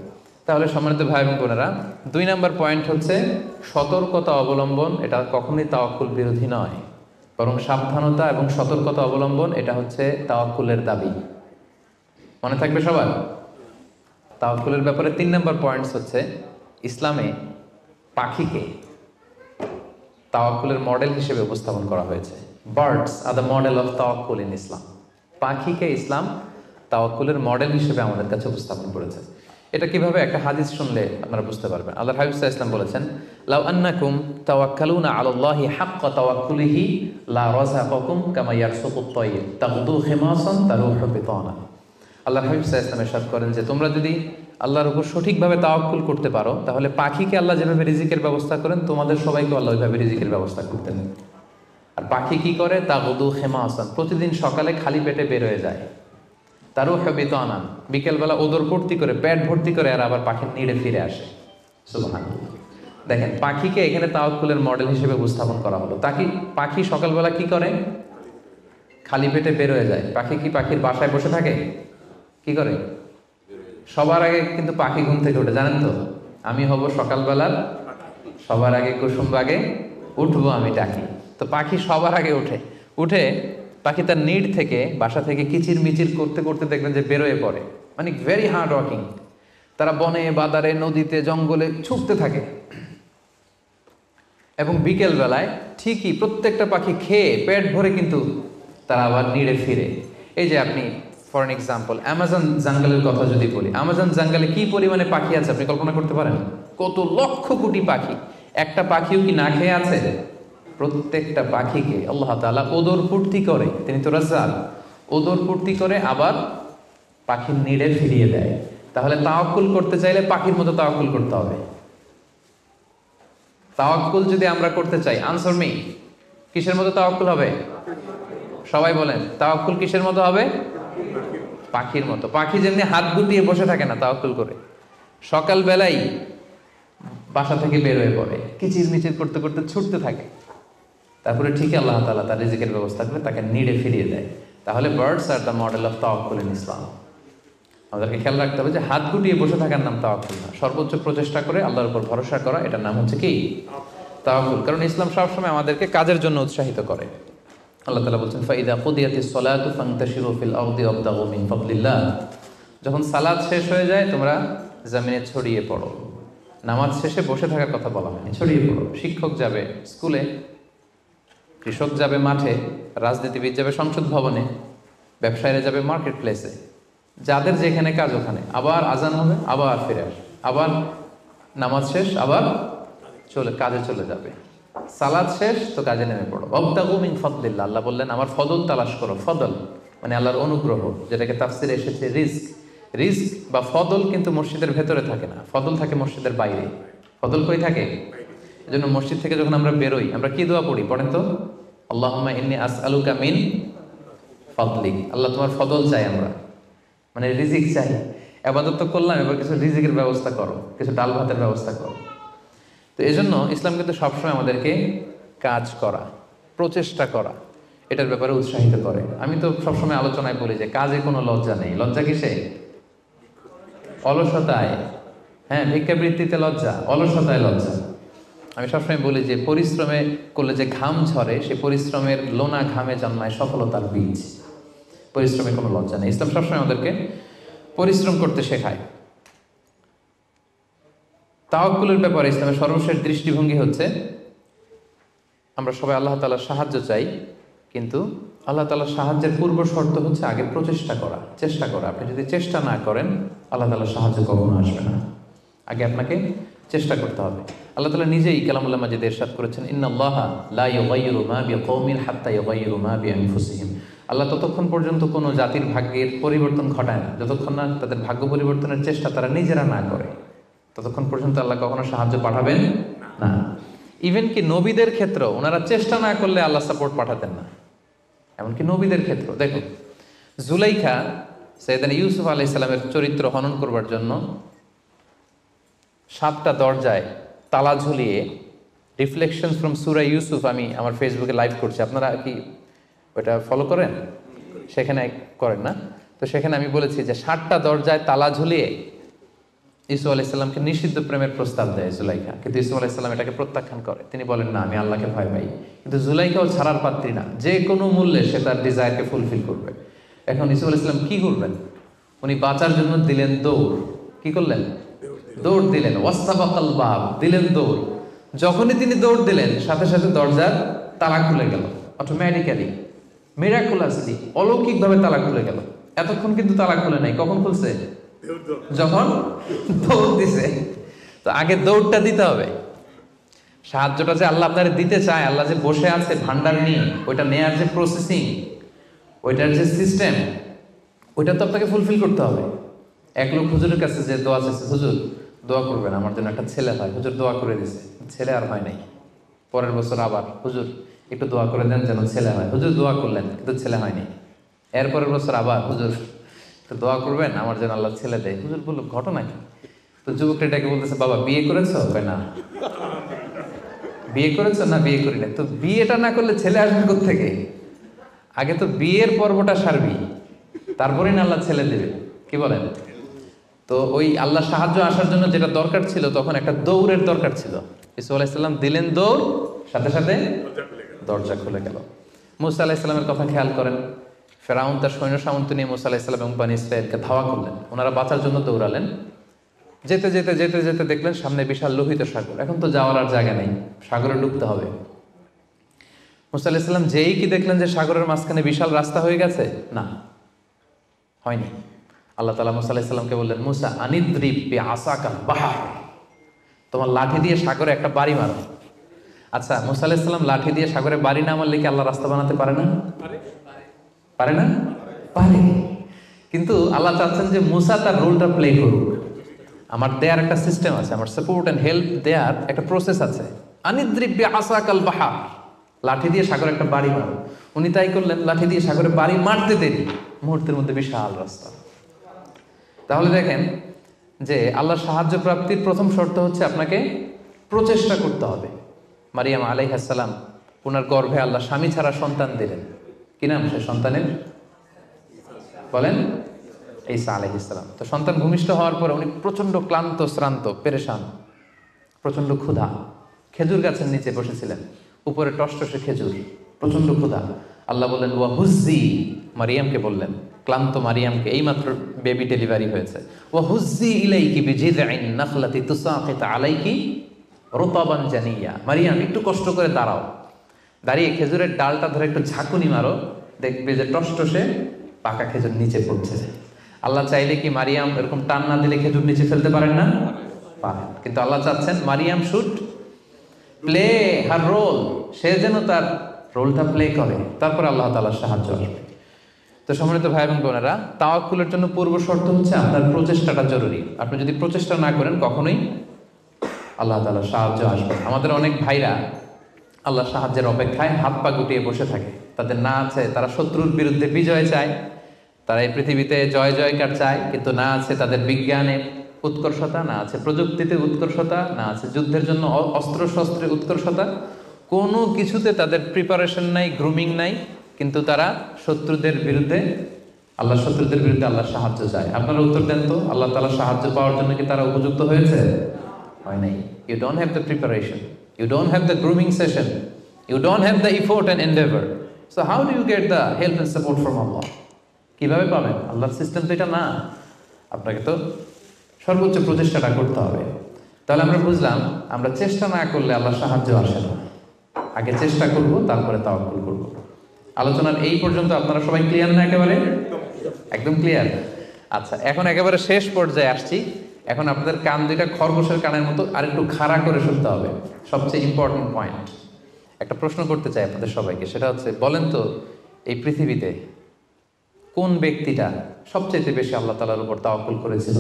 তাহলে সম্মানিত ভাই এবং বোনেরা, 2 নম্বর পয়েন্ট হচ্ছে সতর্কতা অবলম্বন। এটা কখনোই তাওয়াক্কুল বিরোধী নয়, বরং সাবধানতা এবং সতর্কতা অবলম্বন এটা হচ্ছে তাওয়াক্কুলের দাবি। মনে থাকবে সবার? তাওয়াক্কুলের ব্যাপারে 3 নম্বর পয়েন্টস হচ্ছে, ইসলামে পাখিকে তাওয়াক্কুলের মডেল হিসেবে উপস্থাপন করা হয়েছে। Birds are the model of তাওয়াক্কুল ইন ইসলাম। পাখিকে ইসলাম তাওয়াক্কুলের মডেল হিসেবে আমাদের কাছে উপস্থাপন করেছে। এটা কিভাবে? একটা হাদিস শুনলে আপনারা বুঝতে পারবেন। আল্লাহর হাবিব সাল্লাল্লাহু আলাইহি ওয়াসাল্লাম বলেছেন, লাউ আন্নাকুম তাওয়াক্কালুনা আলাল্লাহি হাক্কা তাওয়াক্কুলিহি লা রাযাকাকুম কামা ইয়ারসুকুত তায়র তাগদু খিমাসান তারুহু বিতানা। আল্লাহর হাবিব সাল্লাল্লাহু আলাইহি ওয়াসাল্লাম ইরশাদ করেন যে তোমরা যদি আল্লাহর উপর সঠিকভাবে তাওয়াক্কুল করতে পারো, তাহলে পাখিকে আল্লাহ যেভাবে রিজিকের ব্যবস্থা করেন, তোমাদের সবাইকে আল্লাহ ওইভাবে রিজিকের ব্যবস্থা করতেন। আর পাখি কি করে? তাগদু খিমাসান, প্রতিদিন সকালে খালি পেটে বের হয়ে যায়। তারুহু বিতানা, বিকেলবেলা ওদর ভর্তি করে, পেট ভর্তি করে, আর আবার পাখির নিড়ে ফিরে আসে। সুবহানাল্লাহ। দেখেন, পাখিকে এখানে তাওয়াক্কুলের মডেল হিসেবে উপস্থাপন করা হলো। পাখি সকালবেলা কি করে? খালি পেটে বের হয়ে যায়। পাখি কি পাখির বাসায় বসে থাকে? কি করে? সবার আগে কিন্তু পাখি ঘুম থেকে ওঠে, জানেন তো? আমি হব সকালবেলার সবার আগে কুসুম বাগে উঠবো আমি ডাকি। তো পাখি সবার আগে উঠে পাখি তার নিড থেকে, বাসা থেকে কিচির মিচির করতে করতে দেখবেন যে বেরোয় পড়ে। মানে ভেরি হার্ড ওয়ার্কিং। তারা বনে, বাদারে, নদীতে, জঙ্গলে ছুটতে থাকে। এবং বিকেল বেলায় ঠিকই প্রত্যেকটা পাখি খেয়ে পেট ভরে কিন্তু তারা আবার নিড়ে ফিরে। এই যে আপনি ফর এন এক্সাম্পল অ্যামাজন জঙ্গলের কথা যদি বলি, অ্যামাজন জঙ্গলে কি পরিমাণে পাখি আছে আপনি কল্পনা করতে পারেন? কত লক্ষ কোটি পাখি। একটা পাখিও কি না খেয়ে আছে? প্রত্যেকটা পাখিকে আল্লাহ তাআলা ওদর পূর্তি করে, তিনি তো রাজ্জাক, ওদর পূর্তি করে আবার পাখির নিড়ে ফিরিয়ে দেয়। তাহলে তাওয়াক্কুল করতে চাইলে পাখির মতো তাওয়াক্কুল করতে হবে। তাওয়াক্কুল যদি আমরা করতে চাই, আনসার মি, কিসের মতো তাওয়াক্কুল হবে? সবাই বলেন, তাওয়াক্কুল কিসের মতো হবে? পাখির মতো। পাখি যেমনি হাত গুটিয়ে বসে থাকে না তাওয়াক্কুল করে, সকালবেলাই বাসা থেকে বের হয়ে পড়ে, কিচির মিচির করতে করতে ছুটতে থাকে, তারপরে ঠিকই আল্লাহ তাআলা তার রিজিকের ব্যবস্থা করে তাকে নিড়ে ফিরিয়ে দেয়। তাহলে birds are the model of তাওয়াক্কুল ইন ইসলাম। আমাদেরকে খেয়াল রাখতে হবে যে হাত গুটিয়ে বসে থাকার নাম তাওয়াক্কুল না, সর্বোচ্চ প্রচেষ্টা করে আল্লাহর উপর ভরসা করা, এটার নাম হচ্ছে কি? তাওয়াক্কুল। কারণ ইসলাম সবসময় আমাদেরকে কাজের জন্য উৎসাহিত করে। আল্লাহ তাআলা বলছেন, ফাইদা কুদিয়াতিস সালাতু ফান্তাশিরু ফিল আরদি ওয়াবতাগু মিন ফাদলিল্লাহ। যখন সালাত শেষ হয়ে যায় তোমরা জমিনে ছড়িয়ে পড়ো। নামাজ শেষে বসে থাকার কথা বলা হয়নি, ছড়িয়ে পড়ো। শিক্ষক যাবে স্কুলে, কৃষক যাবে মাঠে, রাজনীতিবিদ যাবে সংসদ ভবনে, ব্যবসায়ীরা যাবে মার্কেট প্লেসে, যাদের যেখানে কাজ ওখানে। আবার আজান হবে, আবার ফিরে আসে, আবার নামাজ শেষ, আবার কাজে চলে যাবে। সালাদ শেষ তো কাজে নেমে পড়ো। ওয়াবতাগু মিন ফাদলিল্লাহ, আল্লাহ বললেন আমার ফদল তালাশ করো। ফদল মানে আল্লাহর অনুগ্রহ, যেটাকে তাফসিরে এসেছে রিজক। রিজক বা ফদল কিন্তু মসজিদের ভেতরে থাকে না, ফদল থাকে মসজিদের বাইরে। ফদল কই থাকে? এজন্য মসজিদ থেকে যখন আমরা বেরোই আমরা কি দোয়া পড়ি? পড়েন তো, আল্লাহুম্মা ইন্নী আসআলুকা মিন ফাদলিক। আল্লাহ তোমার ফদল চাই আমরা, মানে রিজিক চাই। ইবাদত তো করলাম, এবার কিছু রিজিকের ব্যবস্থা করো, কিছু ডাল ভাতের ব্যবস্থা করো। তো এই জন্য ইসলাম কিন্তু সবসময় আমাদেরকে কাজ করা, প্রচেষ্টা করা, এটার ব্যাপারে উৎসাহিত করে। আমি তো সবসময় আলোচনায় বলি যে কাজে কোনো লজ্জা নেই। লজ্জা কিসে? অলসতায়। হ্যাঁ, ভিক্ষাবৃত্তিতে লজ্জা, অলসতায় লজ্জা। আমি সবসময় বলি যে পরিশ্রমে করলে যে ঘাম ঝরে, সে পরিশ্রমের লোনা ঘামে জন্মায় সফলতার বীজ। পরিশ্রমে কোনো লজ্জা নেই। ইসলাম সবসময় আমাদেরকে পরিশ্রম করতে শেখায়। তাওয়াক্কুলের ব্যাপারে ইসলামের সর্বশেষ দৃষ্টিভঙ্গি হচ্ছে আমরা সবাই আল্লাহ তাআলার সাহায্য চাই, কিন্তু আল্লাহ তাআলার সাহায্যের পূর্ব শর্ত হচ্ছে আগে প্রচেষ্টা করা, চেষ্টা করা। আপনি যদি চেষ্টা না করেন আল্লাহ তাআলার সাহায্য কখনো আসবে না। আগে আপনাকে চেষ্টা করতে হবে। আল্লাহ তাআলা নিজেই কালামুল্লাহ মাজিদে ইরশাদ করেছেন, ইন্নাল্লাহা লা ইউগাইয়িরু মা বিকওমিন হাত্তা ইউগাইয়িরু মা বিআনফুসিহিম। আল্লাহ ততক্ষণ পর্যন্ত কোনো জাতির ভাগ্যের পরিবর্তন ঘটায় না যতক্ষণ না তাদের ভাগ্য পরিবর্তনের চেষ্টা তারা নিজেরা না করে, ততক্ষণ পর্যন্ত আল্লাহ কখনো সাহায্য পাঠাবেন না। ইভেন কি নবীদের ক্ষেত্রেও ওনারা চেষ্টা না করলে আল্লাহ সাপোর্ট পাঠাতেন না। এমনকি নবীদের ক্ষেত্র দেখুন, জুলাইখা সাইয়েদনা ইউসুফ আলাইহিস সালামের চরিত্র হনন করবার জন্য 7টা দরজায় তালা ঝুলিয়ে, রিফ্লেকশনস ফ্রম সূরা ইউসুফ আমি আমার ফেসবুকে লাইভ করছি, আপনারা কি ওটা ফলো করেন? সেখানে করেন না? তো সেখানে আমি বলেছি যে 7টা দরজায় তালা ঝুলিয়ে ইউসুফ আলাইহিস সালামকে নিষিদ্ধ প্রেমের প্রস্তাব দেয় জুলাইখা, কিন্তু ইউসুফ আলাইহিস সালাম এটাকে প্রত্যাখ্যান করে। তিনি বলেন না, আমি আল্লাহকে ভয় পাই। কিন্তু জুলাইখাও ছাড়ার পাত্রী না, যে কোনো মূল্যে সে তার ডিজায়ারকে ফুলফিল করবে। এখন ইউসুফ আলাইহিস সালাম কি করবেন? উনি বাঁচার জন্য দিলেন দৌড়। কি করলেন? দৌড় দিলেন। ওয়াস্তাবাকাল বাব, দিলেন দৌড়। যখনই তিনি দৌড় দিলেন সাথে সাথে দরজার তালা খুলে গেল, অটোমেটিক্যালি, মিরাকুলাসলি, অলৌকিকভাবে তালা খুলে গেল। এতক্ষণ কিন্তু তালা খুলে নাই। কখন খুলছে? যখন দৌড় দিছে। তো আগে দৌড়টা দিতে হবে। সাহায্যটা যে আল্লাহ আপনার দিতে চায়, আল্লাহ যে বসে আছে ভান্ডার নিয়ে, ওইটা নেয়ার যে প্রসেসিং, ওইটার যে সিস্টেম, ওইটা তো আপনাকে ফুলফিল করতে হবে। এক লোক হুজুরের কাছে যে দোয়া চাইছে, হুজুর দোয়া করবেন আমার জন্য একটা ছেলে হয়। হুজুর দোয়া করে দিছে, ছেলে আর হয় নাই। পরের বছর আবার, হুজুর একটু দোয়া করে দেন যেন ছেলে হয়। হুজুর দোয়া করলেন কিন্তু ছেলে হয়নি। এরপরের বছর আবার, হুজুর তো দোয়া করবেন আমার যেন আল্লাহ ছেলে দেয়। হুজুর বললো ঘটনা কি? তো যুবকটা এটাকে বলতেছে, বাবা বিয়ে করেছো? না। বিয়ে করেছো? না, বিয়ে করি না। তো বিয়েটা না করলে ছেলে আসবে কোত্থেকে? আগে তো বিয়ের পর্বটা সারবি, তারপরে না আল্লাহ ছেলে দেবে। কি বলেন? তো ওই আল্লাহ সাহায্য আসার জন্য যেটা দরকার ছিল, তখন একটা দৌড়ের দরকার ছিল। ইসু আলাইহিস সালাম দিলেন দৌড়, সাথে সাথে দরজা খুলে গেল। মুসা আলাইহিস সালামের কথা খেয়াল করেন। ফেরাউন তার সৈন্য সামন্ত নিয়ে মুসা আলাইহিস সালাম এবং বনী ইসরাঈলকে ধাওয়া করলেন। ওনারা বাঁচার জন্য দৌড়ালেন। যেতে যেতে যেতে যেতে দেখলেন সামনে বিশাল লোহিত সাগর। এখন তো যাওয়ার আর জায়গা নেই, সাগরে ডুবতে হবে। মুসা আলাইহিস সালাম যেই কি দেখলেন যে সাগরের মাঝখানে বিশাল রাস্তা হয়ে গেছে, না, হয়নি। আল্লাহ তাআলা মুসা আলাইহিস সালামকে বললেন, মুসা আনিদ্রিব বিআসাকাল বাহর, তোমার লাঠি দিয়ে সাগরে একটা বাড়ি মারো। আচ্ছা, মুসা আলাইহিস সালাম লাঠি দিয়ে সাগরে বাড়ি না মারলে কি আল্লাহ রাস্তা বানাতে পারে না? পারে না? পারে। কিন্তু আল্লাহ চাচ্ছেন যে মুসা তার রোলটা প্লে করুক। আমার দেয়ার একটা সিস্টেম আছে, আমার সাপোর্ট এন্ড হেল্প দেয়ার একটা প্রসেস আছে। আনিদ্রিব বিআসাকাল বাহর, লাঠি দিয়ে সাগরে একটা বাড়ি মারো। উনি তাই করলেন, লাঠি দিয়ে সাগরে বাড়ি মারতে দেরি, মুহূর্তের মধ্যে বিশাল রাস্তা। তাহলে দেখেন যে আল্লাহর সাহায্য প্রাপ্তির প্রথম শর্ত হচ্ছে আপনাকে প্রচেষ্টা করতে হবে। মারিয়াম আলাইহিস সালাম, ওনার গর্ভে আল্লাহ স্বামী ছাড়া সন্তান দিলেন। কি নাম সে সন্তানের? বলেন, ঈসা আলাইহিস সালাম। তো সন্তান ভূমিষ্ঠ হওয়ার পরে উনি প্রচন্ড ক্লান্ত, শ্রান্ত, পেরেশান, প্রচন্ড ক্ষুধা। খেজুর গাছের নিচে বসেছিলেন, উপরে টসটসে খেজুর, প্রচন্ড ক্ষুধা। আল্লাহ বললেন ওয়া হুজ্জি, মারিয়ামকে বললেন, ক্লান্ত মারিয়ামকে, এইমাত্র বেবি ডেলিভারি হয়েছে, ওয়া হুজ্জি ইলাইকি বিজিযআইন নাখলাতি তুসাকিত আলাইকি রুতাবান জানিয়া। মারিয়াম একটু কষ্ট করে দাঁড়াও, দাঁড়িয়ে খেজুরের ডালটা ধরে একটু ঝাঁকুনি মারো, দেখবে যে টসটসে পাকা খেজুর নিচে পড়ছে। আল্লাহ চাইলে কি মারিয়াম এরকম টান না দিলে খেজুর নিচে ফেলতে পারেন না? পারেন। কিন্তু আল্লাহ চাচ্ছেন Maryam should play her role, সে যেন তার রোলটা প্লে করে, তারপরে আল্লাহ তাআলার সাহায্য আসবে। তো সম্মানিত ভাই এবং বোনেরা, তাওয়াক্কুলের জন্য পূর্ব শর্ত হচ্ছে আপনার প্রচেষ্টাটা জরুরি। আপনি যদি প্রচেষ্টা না করেন কখনোই আল্লাহ তাআলার সাহায্য আসবে। আমাদের অনেক ভাইরা আল্লাহর সাহায্যের অপেক্ষায় হাত পা গুটিয়ে বসে থাকে, তাদের না আছে তারা শত্রুর বিরুদ্ধে বিজয় চায়, তারা এই পৃথিবীতে জয় জয়কার চায়, কিন্তু না আছে তাদের বিজ্ঞানে উৎকর্ষতা, না আছে প্রযুক্তিতে উৎকর্ষতা, না আছে যুদ্ধের জন্য অস্ত্র শস্ত্রের উৎকর্ষতা, কোনো কিছুতে তাদের প্রিপারেশন নাই, গ্রুমিং নাই, কিন্তু তারা শত্রুদের বিরুদ্ধে আল্লাহর শত্রুদের বিরুদ্ধে আল্লাহর সাহায্য চায়। আপনারা উত্তর দেন তো, আল্লাহ তাআলার সাহায্য পাওয়ার জন্য কি তারা উপযুক্ত হয়েছে? হয় নাই। You don't have the preparation, you don't have the grooming session, you don't have the effort and endeavour, so how do you get the help and support from Allah? কিভাবে পাবেন? আল্লাহর সিস্টেম তো এটা না। আপনাকে তো সর্বোচ্চ প্রচেষ্টাটা করতে হবে। তাহলে আমরা বুঝলাম, আমরা চেষ্টা না করলে আল্লাহর সাহায্য আসে না। আগে চেষ্টা করব, তারপরে তাওয়াক্কুল করব। আলোচনার এই পর্যন্ত আপনারা সবাই ক্লিয়ার না? একেবারে একদম ক্লিয়ার। আচ্ছা, এখন একেবারে শেষ পর্যায়ে আসছি। এখন আপনাদের কান দুইটা খরগোশের কানের মতো আর একটু খাড়া করে শুনতে হবে। সবচেয়ে ইম্পর্টেন্ট পয়েন্ট। একটা প্রশ্ন করতে চাই আপনাদের সবাইকে, সেটা হচ্ছে, বলেন তো এই পৃথিবীতে কোন ব্যক্তিটা সবচেয়ে বেশি আল্লাহ তাআলার উপর তাওয়াক্কুল করেছিল?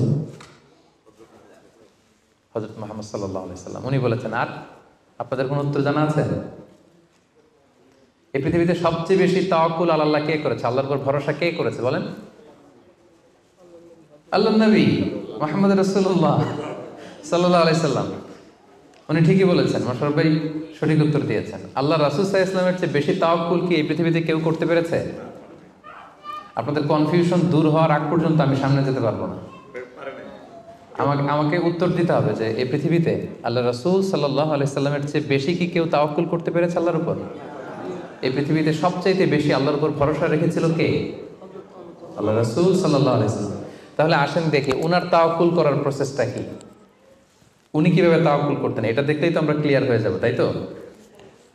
হযরত মুহাম্মদ সাল্লাল্লাহু আলাইহি সাল্লাম। উনি বলেছেন। আর আপনাদের কোন উত্তর জানা আছে? এই পৃথিবীতে সবচেয়ে বেশি তাওয়াক্কুল আল্লাহ কে করেছে? আল্লাহর উপর ভরসা কে করেছে বলেন? আল্লাহর নবী মুহাম্মদ রাসূলুল্লাহ সাল্লাল্লাহু আলাইহি সাল্লাম। উনি ঠিকই বলেছেন, মাশাআল্লাহ ভাই সঠিক উত্তর দিয়েছেন। আল্লাহ রাসূল সাল্লাল্লাহু আলাইহি ওয়াসাল্লামের চেয়ে বেশি তাওয়াক্কুল কি এই পৃথিবীতে কেউ করতে পেরেছে? আপনাদের কনফিউশন দূর হওয়ার আগ পর্যন্ত আমি সামনে যেতে পারবো না। আমাকে উত্তর দিতে হবে যে এই পৃথিবীতে আল্লাহ রাসূল সাল্লাল্লাহু আলাইহি সাল্লামের চেয়ে বেশি কি কেউ তাওয়াক্কুল করতে পেরেছে আল্লাহর উপর? এই পৃথিবীতে সবচাইতে বেশি আল্লাহর উপর ভরসা রেখেছিল কে? আল্লাহ রাসূল সাল্লাল্লাহু আলাইহি সাল্লাম। তাহলে আসেন দেখি উনার তাওয়াক্কুল করার প্রসেসটা কি, উনি কিভাবে তাওয়াক্কুল করতেন। এটা দেখলেই তো আমরা ক্লিয়ার হয়ে যাব, তাই তো?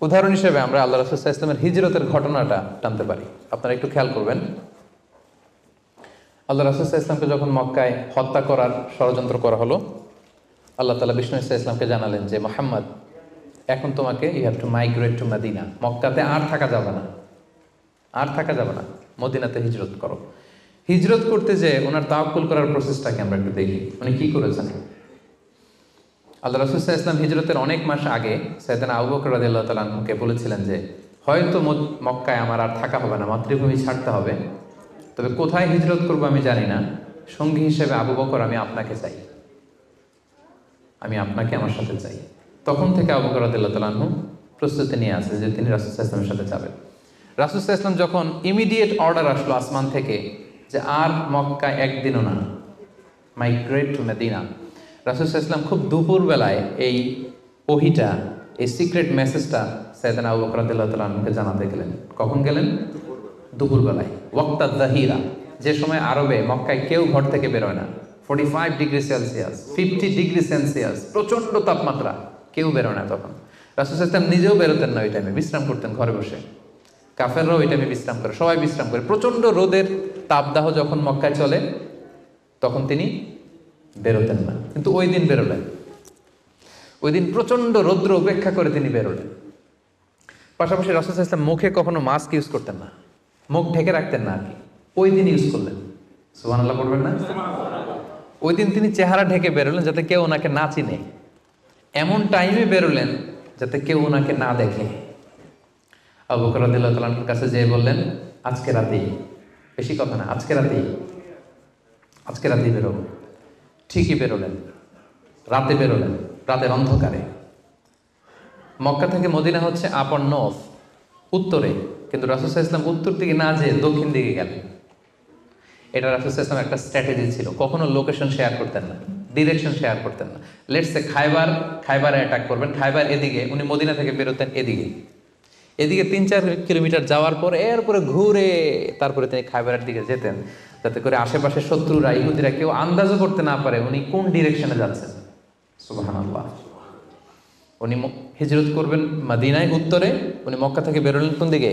উদাহরণ হিসেবে আমরা আল্লাহ রাসূল সাল্লাল্লাহু আলাইহি ওয়াসাল্লামের হিজরতের ঘটনাটা টানতে পারি। আপনারা একটু খেয়াল করবেন। আল্লাহ রাসূল সাল্লাল্লাহু আলাইহি ওয়াসাল্লামকে যখন মক্কায় হত্যা করার ষড়যন্ত্র করা হলো, আল্লাহ তাআলা বিষ্ণু সাল্লাল্লাহু আলাইহি ওয়াসাল্লামকে জানালেন যে মুহাম্মদ, এখন তোমাকে you have to migrate to Medina. মক্কাতে আর থাকা যাবে না, আর থাকা যাবে না, মদিনাতে হিজরত করো। হিজরত করতে যে ওনার তাওয়াক্কুল করার প্রসেসটাকে আমরা একটু দেখি, উনি কি করেছেন। আল্লাহ রাসূল সাল্লাল্লাহু আলাইহি ওয়াসাল্লাম হিজরতের অনেক মাস আগে সাইয়েদনা আবু বকর রাদিয়াল্লাহু তাআলা আনহুকে বলেছিলেন যে হয়তো মক্কায় আমার আর থাকা হবে না, মাতৃভূমি ছাড়তে হবে, তবে কোথায় হিজরত করবো আমি জানি না, সঙ্গী হিসেবে আবু বকর আমি আপনাকে চাই, আমি আপনাকে আমার সাথে চাই। তখন থেকে আবু বকর রাদিয়াল্লাহু তাআলা আনহু প্রস্তুতি নিয়ে আছে যে তিনি রাসূল সাল্লাল্লাহু আলাইহি ওয়াসাল্লামের সাথে যাবেন। রাসূল সাল্লাল্লাহু আলাইহি ওয়াসাল্লাম যখন ইমিডিয়েট অর্ডার আসলো আসমান থেকে যে আর মক্কায় একদিনও না, মাইগ্রেট টু মদিনা, রাসূল সাল্লাল্লাহু আলাইহি ওয়াসাল্লাম খুব দুপুর বেলায় এই ওহীটা, এই সিক্রেট মেসেজটা সাইয়েদনা আবু বকর রাদিয়াল্লাহু তাআলা আনহুকে জানাতে গেলেন। কখন গেলেন? দুপুর বেলায়, ওয়াক্তা যাহিরা, যে সময় আরবে মক্কায় কেউ ঘর থেকে বেরোয় না। 45 ডিগ্রি সেলসিয়াস, 50 ডিগ্রি সেলসিয়াস, প্রচন্ড তাপমাত্রা, কেউ বেরোয় না তখন। রাসূল সাল্লাল্লাহু আলাইহি ওয়াসাল্লাম নিজেও বেরোতেন না ওই টাইমে, বিশ্রাম করতেন ঘরে বসে। কাফেররাও ওই টাইমে বিশ্রাম করে, সবাই বিশ্রাম করে। প্রচন্ড রোদের তাপদাহ যখন মক্কায় চলে তখন তিনি বেরোতেন না, কিন্তু ওই দিন বেরোলেন। ওই দিন প্রচন্ড রৌদ্র উপেক্ষা করে তিনি বেরোলেন। পাশাপাশি রাসূল সাল্লাল্লাহু আলাইহি ওয়াসাল্লাম মুখে কখনো মাস্ক ইউজ করতেন না, মুখ ঢেকে রাখতেন না আর কি, ওই দিন ইউজ করলেন। সুবহানাল্লাহ পড়বেন না? ওই দিন তিনি চেহারা ঢেকে বেরোলেন যাতে কেউ ওনাকে না চিনে, এমন টাইমে বেরোলেন যাতে কেউ ওনাকে না দেখে। আবু বকর রাদিয়াল্লাহু তাআলা আনহুর কাছে যেয়ে বললেন, আজকে রাতেই, বেশি কথা না, আজকে রাতেই, আজকে রাতেই বেরোবো। ঠিকই বেরোলেন, রাতে বেরোলেন, রাতের অন্ধকারে। মক্কা থেকে মদিনা হচ্ছে আপ অন নর্থ, উত্তরে, কিন্তু রাসূল সাল্লাল্লাহু আলাইহি ওয়াসাল্লাম উত্তর দিকে না যেয়ে দক্ষিণ দিকে গেলেন। এটা রাসূল সাল্লাল্লাহু আলাইহি ওয়াসাল্লামের একটা স্ট্র্যাটেজি ছিল, কখনো লোকেশন শেয়ার করতেন না, ডিরেকশন শেয়ার করতেন না। লেটস সে খাইবারে অ্যাটাক করবেন, খাইবার এদিকে, উনি মদিনা থেকে বেরোতেন এদিকে, এদিকে 3-4 কিলোমিটার যাওয়ার পর এরপরে ঘুরে তারপরে তিনি খাইবারের দিকে যেতেন, যাতে করে আশেপাশে শত্রুরা, ইহুদিরা কেউ আন্দাজও করতে না পারে উনি কোন ডিরেকশনে যাচ্ছেন। সুবহানাল্লাহ। উনি হিজরত করবেন মদিনায় উত্তরে, উনি মক্কা থেকে বেরোলেন কোন দিকে?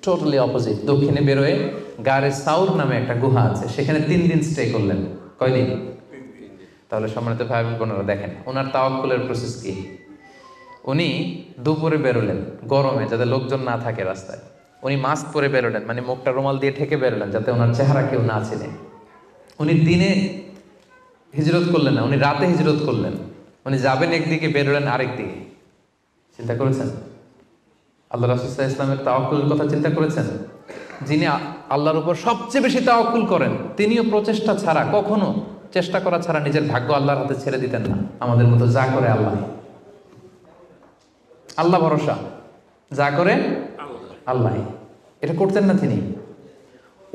টোটালি অপোজিট, দক্ষিণে বেরোয় গারে সাউর নামে একটা গুহা আছে, সেখানে 3 দিন স্টে করলেন। কয়দিন? তাহলে সম্মানিত ভাই বোনেরা দেখেন ওনার তাওয়াক্কুলের প্রসেস কি। উনি দুপুরে বেরোলেন গরমে, যাতে লোকজন না থাকে রাস্তায়। উনি মাস্ক পরে বেরোলেন, মানে মুখটা রুমাল দিয়ে ঢেকে বেরোলেন যাতে ওনার চেহারা কেউ না চেনে। উনি দিনে হিজরত করলেন না, উনি রাতে হিজরত করলেন। উনি যাবেন একদিকে, বেরোলেন আরেক দিকে। চিন্তা করেছেন আল্লাহ রাসূল সাল্লাল্লাহু আলাইহি ওয়াসাল্লামের তাওয়াক্কুলের কথা? চিন্তা করেছেন? যিনি আল্লাহর উপর সবচেয়ে বেশি তাওয়াক্কুল করেন, তিনিও প্রচেষ্টা ছাড়া, কখনো চেষ্টা করা ছাড়া নিজের ভাগ্য আল্লাহর হাতে ছেড়ে দিতেন না। আমাদের মতো যা করে আল্লাহ, আল্লাহ ভরসা, যা করে আল্লাহ, এটা করতেন না তিনি।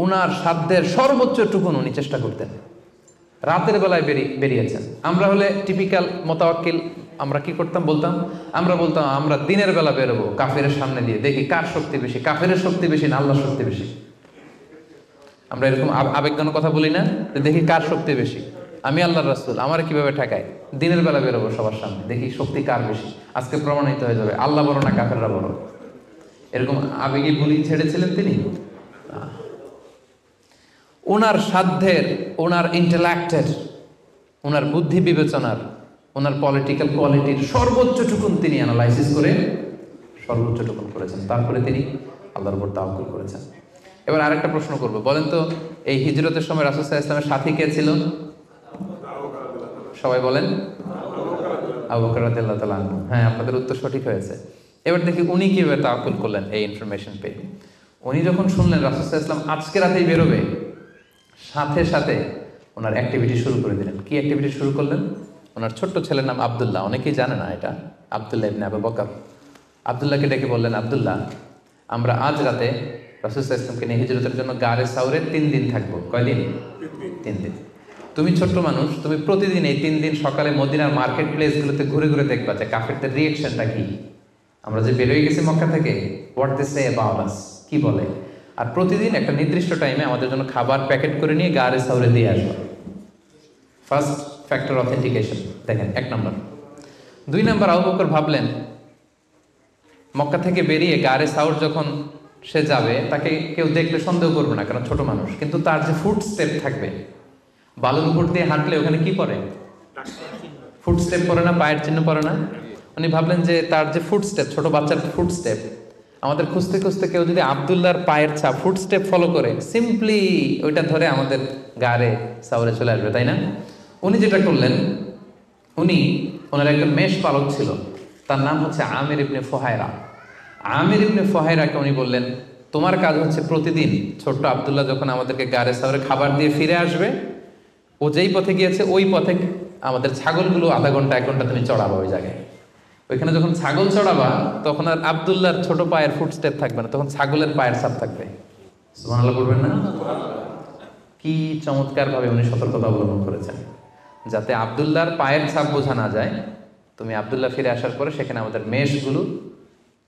উনার সাধ্যের সর্বোচ্চ টুকুন উনি চেষ্টা করতেন। রাতের বেলায় বেরিয়েছেন। আমরা হলে টিপিক্যাল মোতাওয়াক্কিল, আমরা কি করতাম? আমরা বলতাম আমরা দিনের বেলা বেরোবো কাফেরের সামনে দিয়ে, দেখি কার শক্তি বেশি, কাফেরের শক্তি বেশি না আল্লাহর শক্তি বেশি। আমরা এরকম আবেগঘন কথা বলি না, যে দেখি কার শক্তি বেশি, আমি আল্লাহর রাসূল, আমার কিভাবে ঠেকায়, দিনের বেলা বেরোবো সবার সামনে, দেখি শক্তি কার বেশি, আজকে প্রমাণিত হয়ে যাবে আল্লাহ বড় না কাফেররা বড়। এরকম আবেগী বুলি ছেড়েছিলেন তিনি? ওনার সাধ্যের, ওনার ইন্টেলেক্টের, ওনার বুদ্ধি বিবেচনার, ওনার পলিটিক্যাল কোয়ালিটির সর্বোচ্চ টুকুন তিনি অ্যানালাইসিস করে সর্বোচ্চ টুকুন করেছেন। তারপরে তিনি আল্লাহর উপর তাওয়াক্কুল করেছেন। এবার আরেকটা প্রশ্ন করবো, বলেন তো এই হিজরতের সময় রাসূল সাল্লাল্লাহু আলাইহি ওয়াসাল্লামের সাথী কে ছিল? সবাই বলেন আবু বকর রাদিয়াল্লাহু তাআলা আনহু। হ্যাঁ, আপনাদের উত্তর সঠিক হয়েছে। এবার দেখি উনি কিভাবে তাওয়াক্কুল করলেন এই ইনফরমেশন পেয়ে। উনি যখন শুনলেন রাসূল সাল্লাল্লাহু আলাইহি ওয়াসাল্লাম আজকে রাতেই বেরোবে, সাথে সাথে ওনার অ্যাক্টিভিটি শুরু করে দিলেন। কি অ্যাক্টিভিটি শুরু করলেন? ওনার ছোট্ট ছেলের নাম আব্দুল্লাহ, অনেকেই জানে না এটা, আব্দুল্লাহ ইবনে আবু বকর। আব্দুল্লাহকে ডেকে বললেন, আব্দুল্লাহ, আমরা আজ রাতে রাসূল সাল্লাল্লাহু আলাইহি ওয়াসাল্লামকে নিয়ে হিজরতের জন্য গারে সাউরে 3 দিন থাকবো। কয়দিন? 3 দিন। তুমি ছোট্ট মানুষ, তুমি প্রতিদিন এই 3 দিন সকালে মদিনার মার্কেট প্লেসগুলোতে ঘুরে ঘুরে দেখবা যে কাফেরদের রিয়েকশনটা কি। আমরা যে বেরোয় গেছি মক্কা থেকে, what they say about us, কি বলে। আর প্রতিদিন একটা নির্দিষ্ট টাইমে আমাদের জন্য খাবার প্যাকেট করে নিয়ে গারে সাউরে দিয়ে আসবা। ফার্স্ট ফ্যাক্টর অথেন্টিকেশন দেখেন, 1 নম্বর। 2 নম্বর, আবু বকর ভাবলেন মক্কা থেকে বেরিয়ে গারে সাউর যখন সে যাবে, তাকে কেউ দেখলে সন্দেহ করবে না, কারণ ছোট মানুষ। কিন্তু তার যে ফুট স্টেপ থাকবে, বালুর উপর দিয়ে হাঁটলে ওখানে কি পড়ে? ফুট স্টেপ পড়ে না, পায়ের চিহ্ন পড়ে না? উনি ভাবলেন যে তার যে ফুট স্টেপ, ছোট বাচ্চার ফুট স্টেপ, আমাদের খুঁজতে খুঁজতে কেউ যদি আব্দুল্লাহর পায়ের ছাপ, ফুট স্টেপ ফলো করে, সিম্পলি ওইটা ধরে আমাদের গারে সাউরে চলে আসবে, তাই না? উনি যেটা করলেন, ওনার একজন মেষ পালক ছিল, তার নাম হচ্ছে আমির ইবনে ফুহায়রা। আমির ইবনে ফুহায়রাকে উনি বললেন, তোমার কাজ হচ্ছে প্রতিদিন ছোট্ট আব্দুল্লাহ যখন আমাদেরকে গারে সাউরে খাবার দিয়ে ফিরে আসবে, ও যেই পথে গিয়েছে ওই পথে আমাদের ছাগলগুলো আধা ঘন্টা 1 ঘন্টা তুমি চড়াবা ওই জায়গায়। ওইখানে যখন ছাগল চড়াবা, তখন আর আব্দুল্লাহর ছোট পায়ের ফুটস্টেপ থাকবে না, তখন ছাগলের পায়ের ছাপ থাকবে। সুবহানাল্লাহ বলবেন না? কি চমৎকার ভাবে উনি সতর্কতা অবলম্বন করেছেন, যাতে আব্দুল্লাহর পায়ের ছাপ বোঝা না যায়। তুমি আব্দুল্লাহ ফিরে আসার পরে সেখানে আমাদের মেষগুলো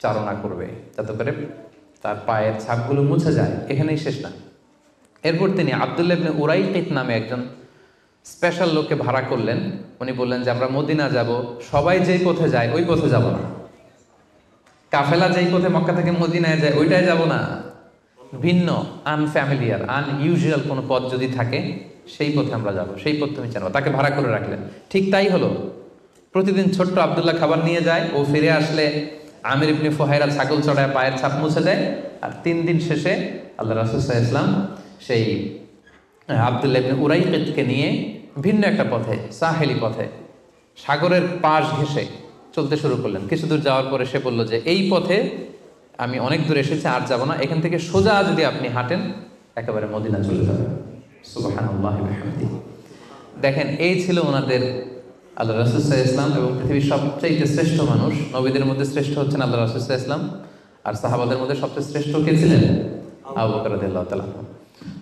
চারণা করবে, যাতে করে তার পায়ের ছাপগুলো মুছে যায়। এখানেই শেষ না। এরপর তিনি আব্দুল্লাহ ইবনে উরাইকিত নামে একজন স্পেশাল লোককে ভাড়া করলেন। উনি বললেন যে আমরা মদিনা যাব, সবাই যেই পথে যায় ওই পথে যাব না, কাফেলা যেই পথে মক্কা থেকে মদিনায় যায় ওইটাই যাব না, ভিন্ন আনফ্যামিলিয়ার আনইউজুয়াল কোনো পথ যদি থাকে সেই পথে আমরা যাব, সেই পথ তুমি জানো। তাকে ভাড়া করে রাখলেন। ঠিক তাই হলো। প্রতিদিন ছোট্ট আব্দুল্লাহ খাবার নিয়ে যায়, ও ফিরে আসলে আমির ইবনে ফুহায়রা ছাগল চড়ায় পায়ের ছাপ মুছে দেয়। আর 3 দিন শেষে আল্লাহ রাসূল সাল্লাল্লাহু আলাইহি ওয়াসাল্লাম সেই আব্দুল্লাহ ইবনে উরাইকিতকে নিয়ে ভিন্ন একটা পথে, সাহেলি পথে, সাগরের পাশ ঘেঁষে চলতে শুরু করলেন। কিছু দূর যাওয়ার পরে সে বলল যে এই পথে আমি অনেক দূর এসেছি, আর যাব না, এখান থেকে সোজা যদি আপনি হাঁটেন একেবারে মদিনা চলে যাবেন। সুবহানাল্লাহি ওয়া বিহামদিহি। দেখেন, এই ছিল ওনাদের আল্লাহ রাসূল সাল্লাল্লাহু আলাইহি ওয়াসাল্লাম, এবং পৃথিবীর সবচেয়ে শ্রেষ্ঠ মানুষ। নবীদের মধ্যে শ্রেষ্ঠ হচ্ছেন আল্লাহ রাসূল সাল্লাল্লাহু আলাইহি ওয়াসাল্লাম, আর সাহাবাদের মধ্যে সবচেয়ে শ্রেষ্ঠ কে ছিলেন? আবু বকর রাদিয়াল্লাহু তাআলা।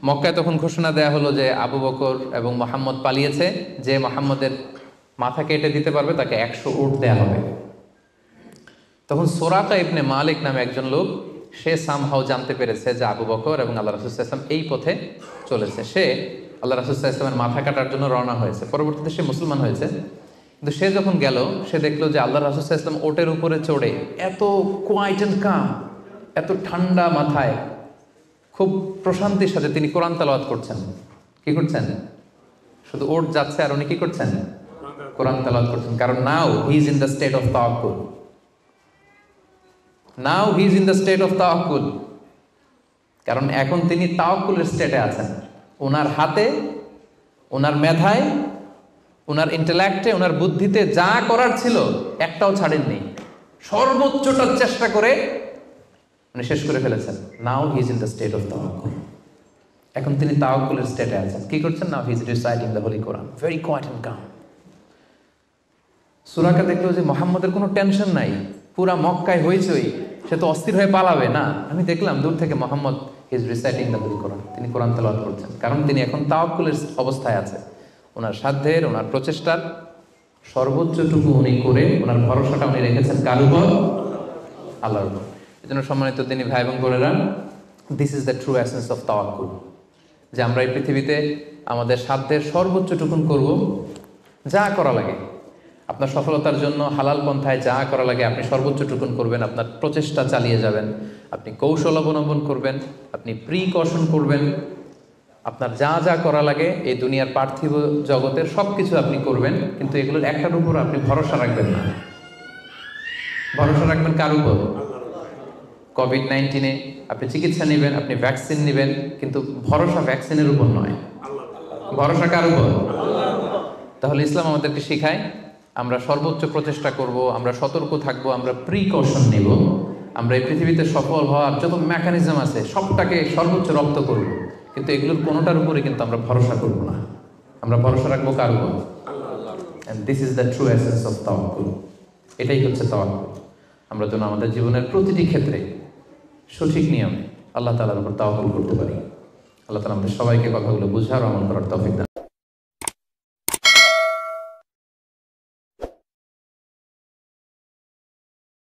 মক্কায় তখন ঘোষণা দেয়া হলো যে আবু বকর এবং মুহাম্মদ পালিয়েছে, যে মুহাম্মদের মাথা কেটে দিতে পারবে তাকে 100 উট দেয়া হবে। তখন সুরাকা ইবনে মালিক নামে একজন লোক, সে সামহাও জানতে পেরেছে যে আবু বকর এবং আল্লাহ রাসূল সাল্লাল্লাহু আলাইহি ওয়াসাল্লাম এই পথে চলেছে। সে আল্লাহ রাসূল সাল্লাল্লাহু আলাইহি ওয়াসাল্লামের মাথা কাটার জন্য রওনা হয়েছে। পরবর্তীতে সে মুসলমান হয়েছে। কিন্তু সে যখন গেল, সে দেখলো যে আল্লাহ রাসূল সাল্লাল্লাহু আলাইহি ওয়াসাল্লাম ওটের উপরে চড়ে এত কোয়াইট এন্ড কাম, এত ঠান্ডা মাথায়, খুব প্রশান্তির সাথে তিনি কোরআন তেলাওয়াত করছেন। কি করছেন? শুধু ওট যাচ্ছে আর উনি কি করছেন? কোরআন তেলাওয়াত করছেন। কারণ now he is in the state of তাওয়াক্কুল। Now he is in the state of তাওয়াক্কুল, কারণ এখন তিনি তাওয়াক্কুলের স্টেটে আছেন। ওনার হাতে, ওনার মেধায়, ওনার ইন্টেলেক্টে, ওনার বুদ্ধিতে যা করার ছিল একটাও ছাড়েননি, সর্বোচ্চটা চেষ্টা করে উনি শেষ করে ফেলেছেন। Now he is in the state of তাওয়াক্কুল, এখন তিনি তাওয়াক্কুলের স্টেটে আছেন। কি করছেন? Now he is reciting the holy Quran, very quiet and calm. সূরাকে দেখলো যে মুহাম্মদের কোনো টেনশন নাই, পুরা মক্কায় হইচই, সে তো অস্থির হয়ে পালাবে না। আমি দেখলাম দূর থেকে Muhammad he is reciting the holy Quran, তিনি কোরআন তেলাওয়াত করছেন, কারণ তিনি এখন তাওয়াক্কুলের অবস্থায় আছে। ওনার সাধ্যের, ওনার প্রচেষ্টার সর্বোচ্চটুকু উনি করে ওনার ভরসাটা উনি রেখেছেন কার উপর? আল্লাহর উপর। এই জন্য সম্মানিত তিনি ভাই এবং বোনেরা, this is the true essence of তাওয়াক্কুল, যে আমরা এই পৃথিবীতে আমাদের সাধ্যের সর্বোচ্চটুকুন করব, যা করা লাগে আপনার সফলতার জন্য হালাল পন্থায় যা করা লাগে আপনি সর্বোচ্চটুকুন করবেন, আপনার প্রচেষ্টা চালিয়ে যাবেন, আপনি কৌশল অবলম্বন করবেন, আপনি প্রিকশন করবেন, আপনার যা যা করা লাগে এই দুনিয়ার পার্থিব জগতের সব কিছু আপনি করবেন, কিন্তু এগুলোর একটার উপর আপনি ভরসা রাখবেন না। ভরসা রাখবেন কার উপর? কোভিড-19 আপনি চিকিৎসা নেবেন, আপনি ভ্যাকসিন নেবেন, কিন্তু ভরসা ভ্যাকসিনের উপর নয়, ভরসা কার উপর? তাহলে ইসলাম আমাদেরকে শেখায় আমরা সর্বোচ্চ প্রচেষ্টা করব, আমরা সতর্ক থাকবো, আমরা প্রিকশন নেব, আমরা এই পৃথিবীতে সফল হওয়ার যত মেকানিজম আছে সবটাকে সর্বোচ্চ রপ্ত করব, কিন্তু এগুলোর কোনোটার উপরে কিন্তু আমরা ভরসা করব না। আমরা ভরসা রাখবো কার উপর? And this is the true essence of তাওয়াক্কুল। এটাই হচ্ছে তাওয়াক্কুল। আমরা যেন আমাদের জীবনের প্রতিটি ক্ষেত্রে সঠিক নিয়মে আল্লাহ তাআলার উপর তাওয়াক্কুল করতে পারি। আল্লাহ তাআলা আমাদের সবাইকে কথাগুলো বুঝার ও আমল করার তৌফিক দান।